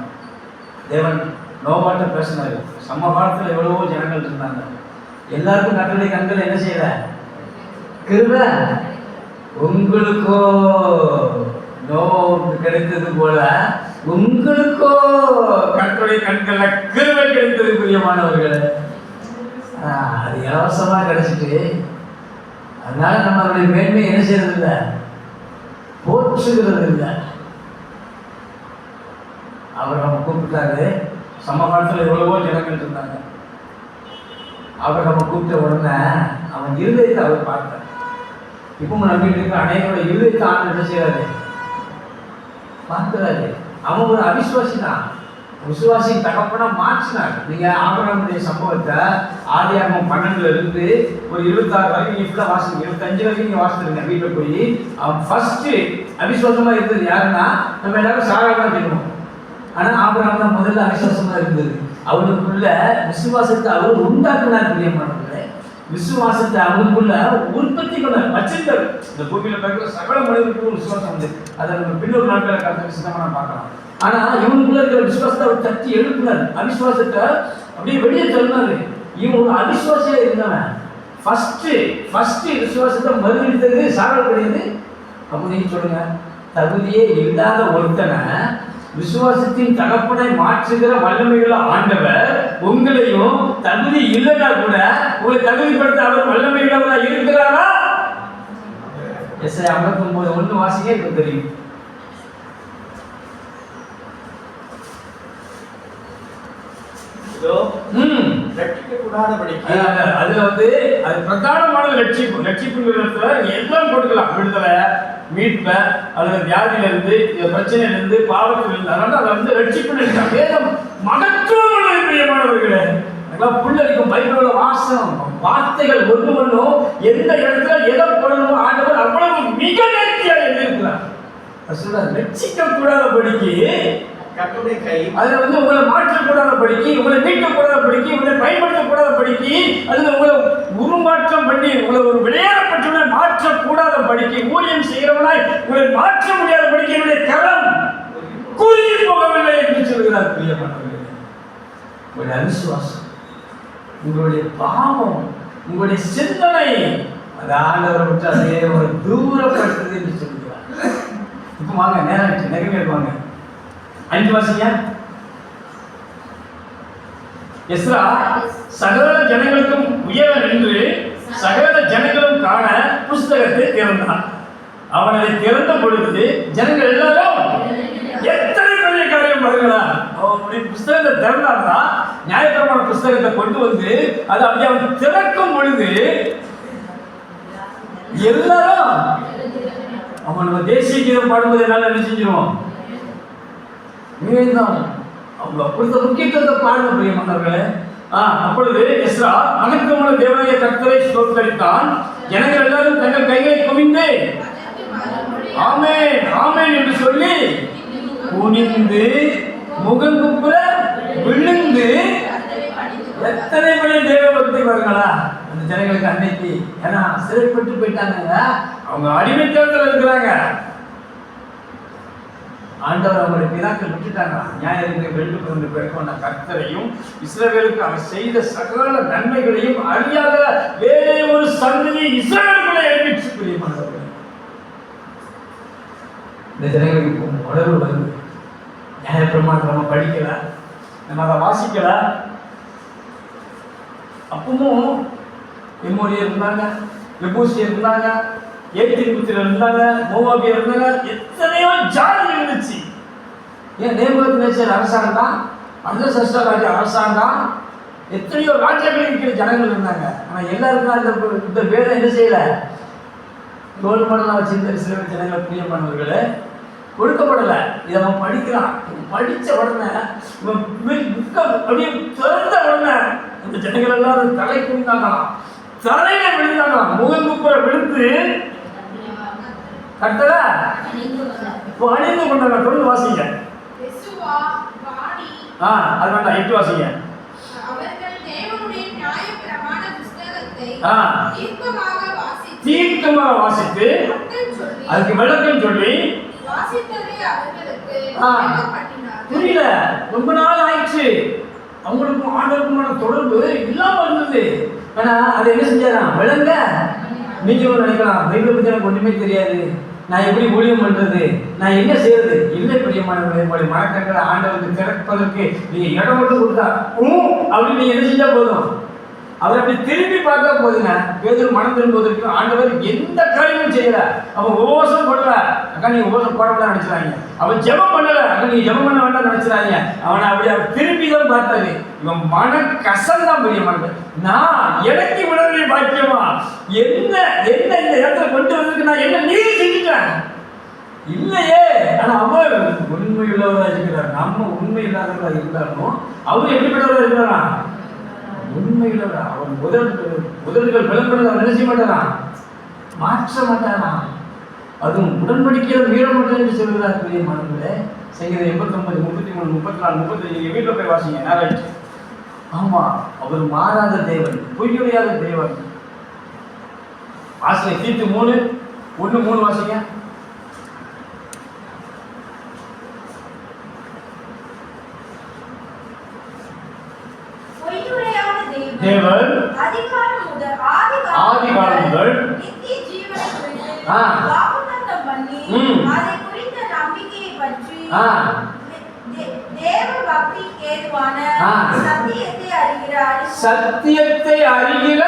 Speaker 1: தேவன் நோவாட்ட பேசினார். சமகாலத்தில் எவ்வளவோ ஜனங்கள் இருந்தாங்க. எல்லாருக்கும் கர்த்தருடைய கண்கள் என்ன செய்யல? கிருபை. உங்களுக்கோ நோவுக்கு கிடைத்தது போல உங்களுக்கோ கர்த்தருடைய கண்கள்ல கிருபை கிடைத்தது. பிரியமானவர்களே, அது இலவசமா கிடைச்சிட்டு அதனால நம்மளுடைய மேன்மை என்ன செய்யறது இல்லை, போற்றுகிறது இல்லை. அவர் நம்ம கூப்பிட்டாரு. சமகாலத்தில் எவ்வளவோ ஜனங்கள் இருந்தாங்க. அவர் நம்ம கூப்பிட்ட உடனே அவன் இருதயத்தை அவர் பார்த்தார். இப்போ நம்பிட்டு இருக்கிற அநேகோட இருதயத்தை ஆண்டு என்ன செய்யறாரு, பார்க்கிறாரு. அவன் ஒரு அவிசுவாசி தான். விசுவாசியின் தகப்பனா மாற்றினார். நீங்க ஆபிரகாமுடைய சம்பவத்தை ஆதியாகமம் 12ல இருந்து ஒரு 26 வரைக்கும் நீங்க ஃபுல்லா வாசிங்க, 25 வரைக்கும் நீங்க வாசிடுங்க வீட்டுல போய். ஃபர்ஸ்ட் அவிசுவாசமா இருந்தது யாருன்னா நம்ம எல்லாரும் சாராக தெரியும். ஆனா ஆபிரகாம் தான் முதல்ல அவிசுவாசமா இருந்தது. அவனுக்குள்ள விசுவாசத்தை அவர் உண்டாக்குனார். பிரியமானவர்களே, விசுவாசத்தை அவனுக்குள்ள உற்பத்தி பண்ண வச்சிருந்தார். இந்த பூமியில பார்க்கிற சகல மனிதனுக்கும் விசுவாசம் வந்து அதை நம்ம பின்னொரு நாட்களை கருத்து விசேஷமா பார்க்கலாம். ஆனா இவனுக்குள்ள இருக்கிற விசுவாசத்தை அவர் தட்டி எழுப்பினார். அவிசுவாசத்தை அப்படியே வெளியே தள்ளினாரு. இவன் ஒரு அவிசுவாசியா இருந்தவன். ஃபர்ஸ்ட் விசுவாசத்தை மறுதளித்தது சாரல் கிடையாது. அப்ப நீங்க சொல்லுங்க, தகுதியே இல்லாத ஒருத்தனை விசுவாசத்தின் தகப்பனை மாற்றுகிற வல்லமையுள்ள ஆண்டவர் உங்களையும் தகுதி இல்லைன்னா கூட உங்களை தகுதிப்படுத்த அவர் வல்லமையுள்ளவரா இருக்கிறாரா? எஸ்ஐ 59:1 வாசிங்க, இப்ப தெரியும். அதுல வந்து அது பிரதானமான ரட்சிப்புங்கிறதுல எல்லாம் கொடுக்கலாம். விடுதலை, மீட்பை அல்லது வியாதியில இருந்து பிரச்சனையில இருந்து பாவத்தில் இருந்து, அதனால அதை வந்து ரட்சிப்பு வேதம் மகத்துவமான பிரியமானவர்களே. புள்ளரிக்கும் பைபிளோட வாசம் வார்த்தைகள் ஒன்றும் எந்த இடத்துல எதை போடணுமோ ஆண்டவர் அவ்வளவு மிக நேர்த்தியாக எழுதியிருக்கிறார். ரட்சிக்க கூடாத படிக்கு
Speaker 2: கர்த்தருடைய கை
Speaker 1: அதுல வந்து உங்களை மாற்றக்கூடாத படிக்கு, உங்களை மீட்கக்கூடாத படிக்கு, உங்களை பயன்படுத்தக்கூடாத படிக்கு, அதுல உங்களை உருமாற்றம் பண்ணி உங்களை ஒரு விளையாடப்பட்டுள்ள மாற்றக்கூடாத படிக்கு, ஊழியம் செய்கிறவனாய் உங்களை மாற்ற முடியாத படிக்க என்னுடைய கரம் கூறி போகவில்லை என்று சொல்கிறார். பிரியமானவர்களே, உங்களுடைய அவிசுவாசம், உங்களுடைய பாவம், உங்களுடைய சிந்தனை அது ஆண்டவரை விட்டு அதே ஒரு தூரப்படுத்துது என்று சொல்கிறார். இப்ப வாங்க, நேரம் நெருங்கி வாங்க, 5 வாசிங்க. எஸ்ரா சகல ஜனங்களுக்கும் உயர நின்று சகல ஜனங்களும் காண புஸ்தகத்தை திறந்தான். அவன் அதை திறந்த பொழுது ஜனங்கள் எல்லாரும் எத்தனை பெரிய காரியம் பாருங்களா, அவனுடைய புஸ்தகத்தை திறந்தான்னா நியாயப்பிரமாண புஸ்தகத்தை கொண்டு வந்து அதை அப்படி அவன் திறக்கும் பொழுது எல்லாரும் அவன் தேசிய கீதம் பாடும்போது என்னால என்ன செஞ்சிருவோம், அவங்க கொடுத்த முக்கியத்துவத்தை பாருங்க பிரியமானவர்களே. அப்பொழுது எஸ்ரா மகத்துவமான தேவனாகிய கர்த்தரை ஸ்தோத்தரித்தான். ஜனங்கள் எல்லாரும் தங்கள் கைகளை குவிந்து ஆமென் ஆமென் என்று சொல்லி குனிந்து முகங்குப்புற விழுந்து எத்தனை மணி தேவ பக்தி பாருங்களா அந்த ஜனங்களுக்கு அன்னைக்கு. ஏன்னா சிறைப்பட்டு போயிட்டாங்க, அவங்க அடிமைத்தனத்தில் இருக்கிறாங்க. ஆண்டவர் அவங்களுடைய பிதாக்கள் விட்டுட்டாங்க. நியாயத்திற்கு வெள்ளுக்கு பேர்கொண்ட கர்த்தரையும் இஸ்ரவேலுக்கு அவர் செய்த சகல நன்மைகளையும் அறியாத வேறே ஒரு சந்ததி இஸ்ரவேலுக்குள்ளே எழுப்பிச்சு. பிரியமானவர்களே, இந்த ஜனங்களுக்கு உணர்வு வருது. நியாயப்பிரமாணத்தை நம்ம படிக்கல, நம்ம அதை வாசிக்கல. அப்பவும் எம்மோரியர் இருந்தாங்க, எபூசியர் இருந்தாங்க, ஏத்திபுத்திரர் இருந்தாங்க, மோவாபியர் இருந்தாங்க, எத்தனையோ ஜாதி இருந்துச்சு. ஏன் நேபுகத்நேச்சர் அரசாங்கம், அர்தசஷ்டா அரசாங்கம், எத்தனையோ ராஜாக்கள் இருக்கிற ஜனங்கள் இருந்தாங்க. ஆனா எல்லாருக்கும் இந்த வேலை என்ன செய்யல, ரோல் மாடலா வச்சிருந்த சில ஜனங்கள் பிரியமானவர்களே கொடுக்கப்படல. இதை அவன் படிக்கிறான். படிச்ச உடனே அப்படியே திறந்த உடனே இந்த ஜனங்கள் எல்லாம் தலை குனிந்தாங்களாம், தலையில விழுந்தாங்களாம், முகங்குப்புற விழுந்து கர்த்தர அணிந்து கொண்டாங்க. தொடர்ந்து வாசிங்க. அது வேண்டாம், 8 வாசிங்க. தீர்க்கமாக வாசித்து அதுக்கு விளக்கம் சொல்லி புரியல. ரொம்ப நாள் ஆயிடுச்சு, அவங்களுக்கும் ஆண்டவருக்குமான தொடர்பு இல்லாம இருந்தது. ஆனா அதை என்ன செஞ்சாராம் விளங்க. நீங்களும் நினைக்கலாம், பைபிளை பத்தி எனக்கு ஒண்ணுமே தெரியாது, நான் எப்படி ஊழியம் பண்றது, நான் என்ன செய்யறது. இல்லை பிரியமானவர்களே, உங்களுடைய மனக்கண்களை ஆண்டவருக்கு திறப்பதற்கு நீங்க இடம் மட்டும் கொடுத்தா அப்படின்னு நீங்க என்ன செஞ்சா போதும், அவர் அப்படி திரும்பி பார்த்தா போதுங்க. பேதுரு மனம் திரும்புவதற்கு ஆண்டவர் எந்த காரியமும் செய்யல. அவன் உபவாசம் போடல, அக்கா நீ உபவாசம் போடலாம் நினைச்சாங்க. அவன் ஜெபம் பண்ணல, அக்கா நீ ஜெபம் பண்ண வேண்டாம் நினைச்சாங்க. அவனை அப்படி அவர் திரும்பி தான் பார்த்தாரு. இவன் மன கசந்தான் பிரியமானவர். நான் எனக்கு விடவே பாக்கியமா என்ன என்ன இந்த இடத்துல கொண்டு வந்ததுக்கு நான் என்ன நீதி செஞ்சுட்டேன், இல்லையே. ஆனா அவர் உண்மை உள்ளவராக இருக்கிறார். நம்ம உண்மை இல்லாதவராக இருந்தாலும் அவர் எப்படிப்பட்டவராக இருக்கிறாரா? உண்மை உள்ளவரா. அவர் முதல்கள் விளம்பரத்தை அவர் நினைச்ச மாட்டாரா? மாற்ற மாட்டாரா? அதுவும் உடன்படிக்கையில் மீற மாட்டேன் என்று சொல்கிறார். பெரிய மாணவர்களே, சங்கீதம் 89, 33, 34, 35 வீட்டில் போய் வாசிங்க. நாராயண். ஆமா, அவர் மாறாத தேவன், பொய்யுடையாத தேவன். வாசிங்க. தீத்து 3:1-3 வாசிங்க. தேவன் ஆதி காலம் முதல்
Speaker 3: நித்திய ஜீவனை குறித்து
Speaker 1: ஆ.
Speaker 3: வாக்குத்தத்தம் பண்ணி அதை குறித்த நம்பிக்கையை பற்றி தேவ பக்திக்கு ஏதுவான சத்தியத்தை அறிகிற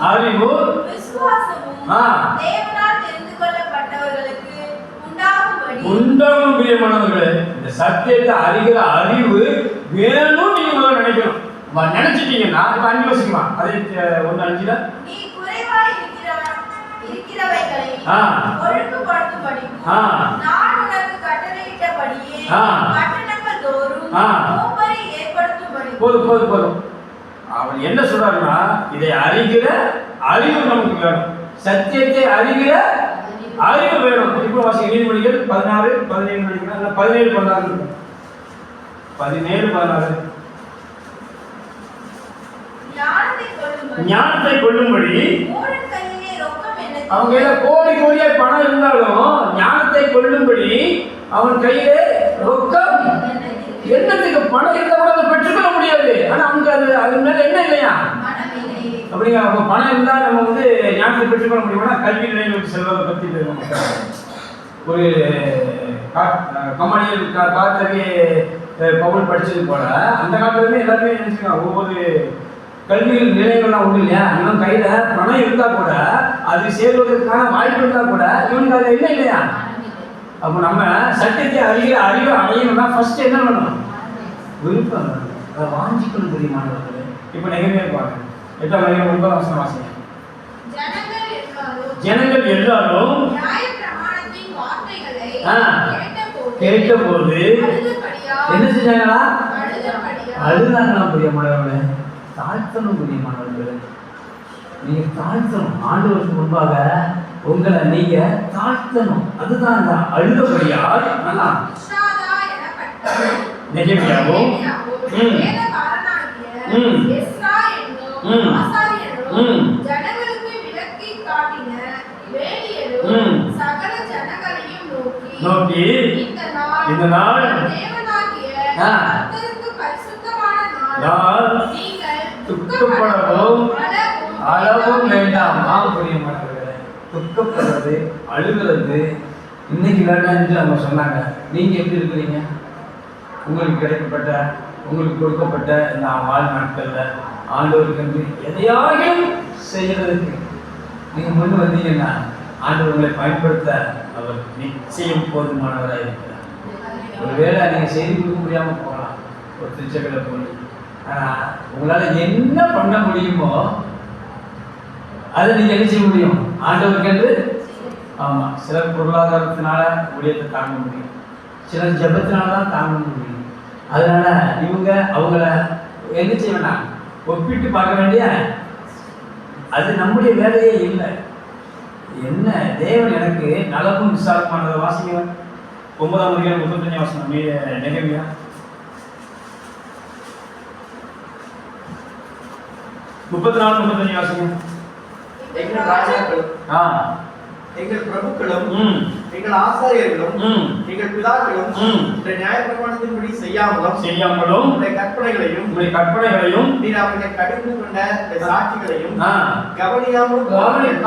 Speaker 1: அறிவு
Speaker 3: விசுவாசமும் தேவனால் தெரிந்து கொள்ளப்பட்டவர்களுக்கு
Speaker 1: உண்டாகும். பிரியமானவர்களே, இந்த சத்தியத்தை அறிகிற அறிவு வேணும். நீங்க முதல்ல நினைக்கணும். நினைச்சிட்டீங்கன்னா இப்ப 5 யோசிக்கலாம். அதே 1:5
Speaker 3: நீ குறைவாய் இருக்கிறவைகளை ஒழுங்குபடுத்தும்படிக்கும் நான் உனக்கு கட்டளையிட்டபடியே பட்டணங்கள் தோறும் மூப்பரை ஏற்படுத்தும்படிக்கும்.
Speaker 1: போதும். அவன் என்ன சொல்றாருன்னா, இதை அறிகிற அறிவு நமக்கு வேணும். சத்தியத்தை அறிகிற அறிவு வேணும். இப்போ வாசிக்க நீதிமொழிகள் 16-17 படிக்கிறேன். 17-16 17-16 ஞானத்தை கொள்ளும்படி அவங்க கையில கோடியா பணம் இருந்தாலும் ஞானத்தை கொள்ளும்படி அவன் கையிலே ரொக்கம் என்னத்துக்கு பணம் இருந்தா கூட அதை பெற்றுக்கொள்ள முடியாது. ஆனா அவங்க அது மேல என்ன இல்லையா? அப்படிங்க. அவங்க பணம் இருந்தா நம்ம ஞானத்தை பெற்றுக்கொள்ள முடியுமா? கல்வி நிலையங்களுக்கு செல்வதை பத்தி ஒரு கமானியல் காலத்திலே பவுல் படிச்சது போல அந்த காலத்துலயுமே எல்லாருமே நினைச்சுக்கலாம். ஒவ்வொரு கல்விகள் நிலையங்கள்லாம் ஒண்ணு இல்லையா? இவன் கையில பணம் இருந்தா கூட அது சேர்வதற்கான வாய்ப்பு இருந்தா கூட இவனுக்கு அது என்ன இல்லையா? அப்போ நம்ம சத்தியத்தை அறிகிற அறிவை அடையணும்னா ஃபர்ஸ்ட் என்ன பண்ணணும்? விருப்பம். அதை வாஞ்சிக்கணும். தெரியுமானவர்களே, இப்போ நெகமே இருப்பாங்க. 8-9 வாசிங்க. ஜனங்கள் எல்லாரும் கேட்டபோது என்ன செஞ்சாங்களா? அழுதாங்களாம். பிரியமானவர்களே, தாழ்த்தணும். பிரியமானவர்களே, நீங்க தாழ்த்தணும். ஆண்டவருக்கு முன்பாக உங்களை நீங்க தாழ்த்தணும். அதுதான் அந்த அழுதபடியால் நெகேமியாவும் நோக்கி இந்த நாள் துக்கப்படவும் அளவும் வேண்டாம். பிரியமானவர்களே, துக்கப்படுறது அழுகிறது இன்னைக்கு வேண்டாம் என்று அவங்க சொன்னாங்க. நீங்க எப்படி இருக்கிறீங்க? உங்களுக்கு கிடைக்கப்பட்ட உங்களுக்கு கொடுக்கப்பட்ட இந்த வாழ்நாட்கள்ல ஆண்டவருக்கு என்று எதையாகிலும் செய்யறதுக்கு நீங்க முன் வந்தீங்கன்னா ஆண்டவர் உங்களை பயன்படுத்த அவர் நிச்சயம் போதுமானவராக இருக்கிறார். ஒருவேளை நீங்க செய்து கொடுக்க முடியாம போகலாம், ஒரு திருச்சபையில போய். ஆனா உங்களால என்ன பண்ண முடியுமோ அதை நீங்க என்ன செய்ய முடியும்? ஆண்டவருக்கு என்று. ஆமா, சிலர் பொருளாதாரத்தினால ஊழியத்தை தாங்க முடியும், சிலர் ஜெபத்தினால தான் தாங்க முடியும். அதனால இவங்க அவங்கள என்ன செய்ய வேண்டாம், ஒப்பிட்டு பார்க்க வேண்டிய அது நம்முடைய வேலையே இல்லை. என்ன தேவன் எனக்கு நலமும் விசாலமானதை வாசிங்க. 9-35 வாசனம் நெகேமியா. முப்பத்தி 34-35 வாசிங்க.
Speaker 2: எங்கள் ராஜாக்களும் எங்கள் பிரபுக்களும் எங்கள் ஆசாரியர்களும் எங்கள் பிதாக்களும் இந்த நியாயப்பிரமாணத்தின்படி செய்யாமலும் உங்களுடைய கற்பனைகளையும் நீர் அவர்களை கடிந்து கொண்ட சாட்சிகளையும் கவனியாமலும்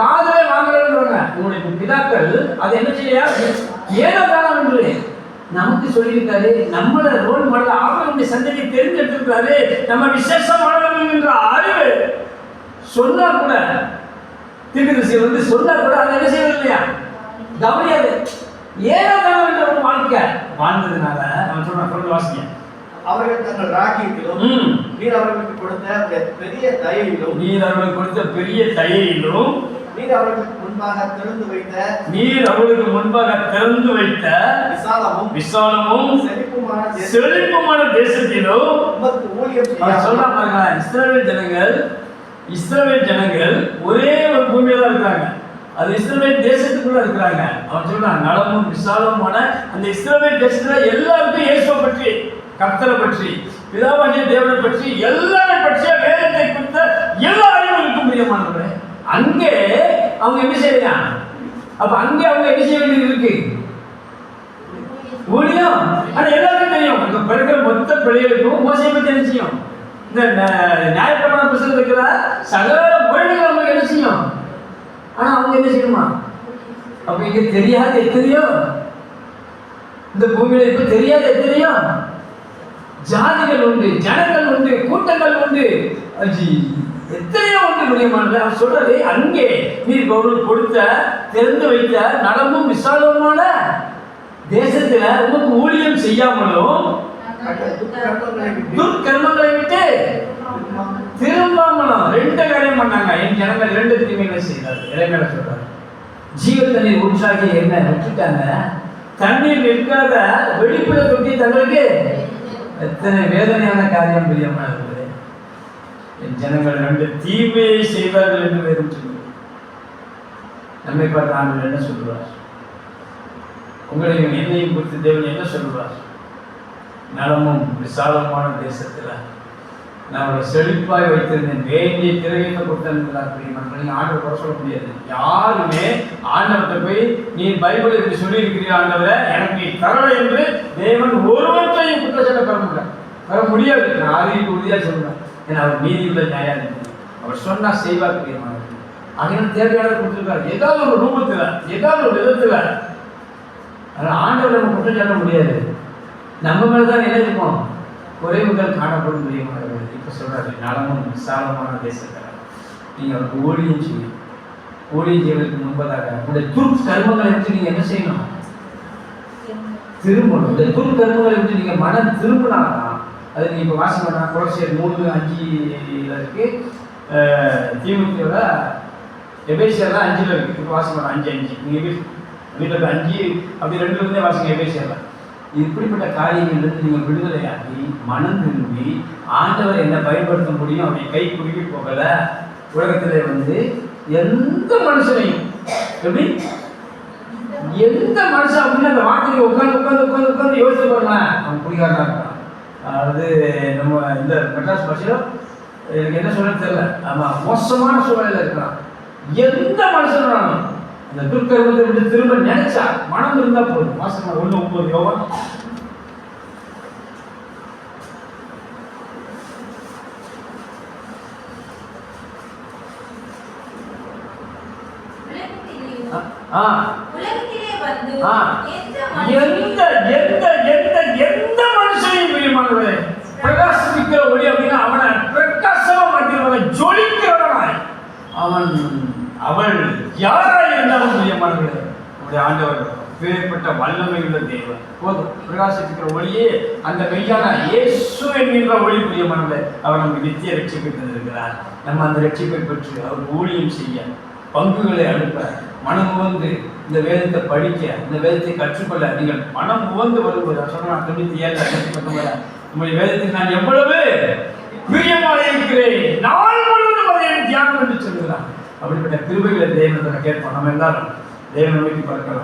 Speaker 1: காதலே வாங்கலன்றாங்க. உங்களுடைய பிதாக்கள் அது என்ன செய்யா ஏனோ காலம் என்று நமக்கு சொல்லியிருக்காரு. நம்மள ரோல் மாடல் ஆபரனுடைய சந்ததியை தெரிஞ்செடுத்திருக்காரு. நம்ம விசேஷமானவர்கள் என்ற அறிவு சொன்னா கூட, திருக்கதரிசி சொன்னா கூட அதை என்ன செய்வது இல்லையா? கவனியாது. ஏனோ காலம் என்ற ஒரு வாழ்க்கை வாழ்ந்ததுனால நம்ம சொல்ற வாசிங்க.
Speaker 2: அவர்கள் தங்கள் ராக்கியத்திலும் நீர் அவர்களுக்கு கொடுத்த பெரிய தயையிலும் நீர் அவர்களுக்கு முன்பாக திறந்து வைத்த
Speaker 1: விசாலமும் செழிப்புமான தேசத்திலும்
Speaker 2: உமக்கு ஊழியம்
Speaker 1: அவர் சொல்றா பாருங்க. இஸ்ரவேல் ஜனங்கள் ஒரே ஒரு பூமியில தான் இருக்காங்க. அது இஸ்ரவேல் தேசத்துக்குள்ள இருக்கிறாங்க. அவன் சொல்றான், நலமும் விசாலமான அந்த இஸ்ரவேல் தேசத்துல எல்லாருக்கும் இயேசுவை பற்றி, கர்த்தரை பற்றி, பிதாவாகிய தேவனை பற்றி, எல்லாரை பற்றிய வேதத்தை குறித்த எல்லா அறிவும் இருக்க முடியுமானவர்களே. அங்கே அவங்க என்ன செய்யலாம்? அப்ப அங்கே அவங்க என்ன செய்ய வேண்டியது இருக்கு? ஊழியம். ஆனா எல்லாருக்கும் தெரியும், அங்க பிறகு மொத்த பிள்ளைகளுக்கும் மோசையை பற்றி என்ன செய்யும்? இந்த நியாயப்பிரமாண புத்தகத்தில் இருக்கிற சகல மொழிகள் அவங்க என்ன செய்யும்? ஆனா அவங்க என்ன செய்யணுமா? அப்ப இங்க தெரியாது எத்தனையோ, இந்த பூமியில இப்ப தெரியாது எத்தனையோ ஜாதிகள் உண்டு, ஜனங்கள் உண்டு, கூட்டங்கள் உண்டு, எத்தனையோ உண்டு முடியுமானது. அவர் சொல்றது, அங்கே நீர் கொடுத்த திறந்து வைத்த நலமும் விசாலமான தேசத்துல உங்களுக்கு ஊழியம் செய்யாமலும் துர்க்கர்மங்களை விட்டு திரும்பாமலும் ரெண்டு காரியம் பண்ணாங்க. என் ஜனங்கள் ரெண்டு தீமைகளை செய்தார். இறைமையில சொல்றாரு, ஜீவ தண்ணீர் ஊற்றாகி என்ன விட்டுட்டாங்க, தண்ணீர் நிற்காத வெளிப்புற தொட்டி தங்களுக்கு எத்தனை வேதனையான காரியம் பிரியமானது. என் ஜனங்கள் ரெண்டு தீமையை செய்வார்கள் என்று வேதம் சொல்லுவார். நம்மை பார்த்து ஆண்டவர் என்ன சொல்லுவார்? உங்களையும் என்னையும் குறித்து தேவன் என்ன சொல்லுவார்? நலமும் விசாலமான தேசத்துல நான் செழிப்பாய் வைத்திருந்தேன், வேண்டிய திரையில கொடுத்தேன். ஆண்டவர் கூட சொல்ல முடியாது. யாருமே ஆண்டவர்கிட்ட போய் நீ பைபிள் இப்படி சொல்லி இருக்கிறீங்க ஆண்டவரை எனக்கு நீ தரலை என்று தேவன் ஒருவற்றையும் குற்றச்சாட்டை பெற முடியாது. நான் ஆதிக்கு உறுதியா சொல்லுவேன். ஏன்னா அவர் நீதியுள்ள நியாயாதிபதி. அவர் சொன்னா செய்வார் பிரியமானது. அங்கே தேவையான கொடுத்துருக்காரு, ஏதாவது ஒரு ரூபத்துல, ஏதாவது ஒரு விதத்துல. அதனால ஆண்டவர் நம்ம குற்றச்சாட்ட முடியாது. நம்ம மேலதான் என்ன இருக்கும்? குறைவுகள் காணப்படும் பிரியமானது. இப்ப சொல்றாரு, நலமும் விசாலமான தேசத்துல நீங்க அவருக்கு ஊழியம் செய்யணும். ஊழியம் செய்வதற்கு முன்பதாக உங்களுடைய துர்க்கர்மங்களை விட்டு நீங்க என்ன செய்யணும்? திரும்பணும். இந்த துர்க்கர்மங்களை விட்டு நீங்க மனம் திரும்பினாதான் அது நீங்க இப்ப வாசிக்கணும்னா கொலோசியர் 3:5 இருக்கு, தீமோத்தேயுல எபேசியர்ல 5 இருக்கு. இப்ப வாசிக்கணும் 5:5. நீங்க வீட்டுல 5 அப்படி 2 இருந்தே வாசிங்க எபேசியர்ல. இப்படிப்பட்ட காரியங்கள் இருந்து நீங்க விடுதலையாகி மனம் திரும்பி ஆண்டவர் என்ன பயன்படுத்த முடியும் அப்படி கை குறுக்கி போகல. உலகத்திலே எந்த மனுஷனையும் எப்படி எந்த மனுஷன் அப்படின்னு அந்த வார்த்தையை உட்காந்து யோசிச்சு பாருங்க, அவன் குடிகாரனா இருக்கான். அதாவது நம்ம இந்த மெட்ராஸ் பாஷையில எனக்கு என்ன சொல்ல தெரியல, ஆமா மோசமான சூழ்நிலையில இருக்கிறான். எந்த மனுஷனாலும் அந்த துர்க்கர்மத்தை விட்டு திரும்ப நினைச்சா மனம் இருந்தா போதும். வாசமா 1:9 யோவான். எந்த மனுஷனையும் பிரியமானவரே பிரகாசிக்கிற ஒளி அப்படின்னா அவனை பிரகாசமா மாற்றிடுவாங்க, ஜொலிக்கிறவனாய் அவள் யாராய் இருந்தாலும் பிரியமானவரே நம்முடைய ஆண்டவர் வேறுபட்ட வல்லமை உள்ள தேவன். போதும், பிரகாசிக்கிற ஒளியே அந்த மெய்யான இயேசு என்கின்ற ஒளி பிரியமானவரே அவர் நமக்கு நித்திய ரட்சிப்பை தந்திருக்கிறார். நம்ம அந்த ரட்சிப்பை பெற்று அவர் ஊழியம் செய்ய பங்குகளை அனுப்ப மனம் உவந்து இந்த வேதத்தை படிக்க, இந்த வேதத்தை கற்றுக்கொள்ள நீங்கள் மனம் உவந்து வரும்போது சொன்னா 97:19 உங்களுடைய வேதத்துக்கு நான் எவ்வளவு பிரியமாக இருக்கிறேன், நாள் முழுவதும் அதை தியானம் என்று சொல்லுகிறான். அப்படிப்பட்ட கிருபைகளை தேவனை கேட்போம். நம்ம எல்லாரும் தேவனை நோக்கி பார்க்கலாம்.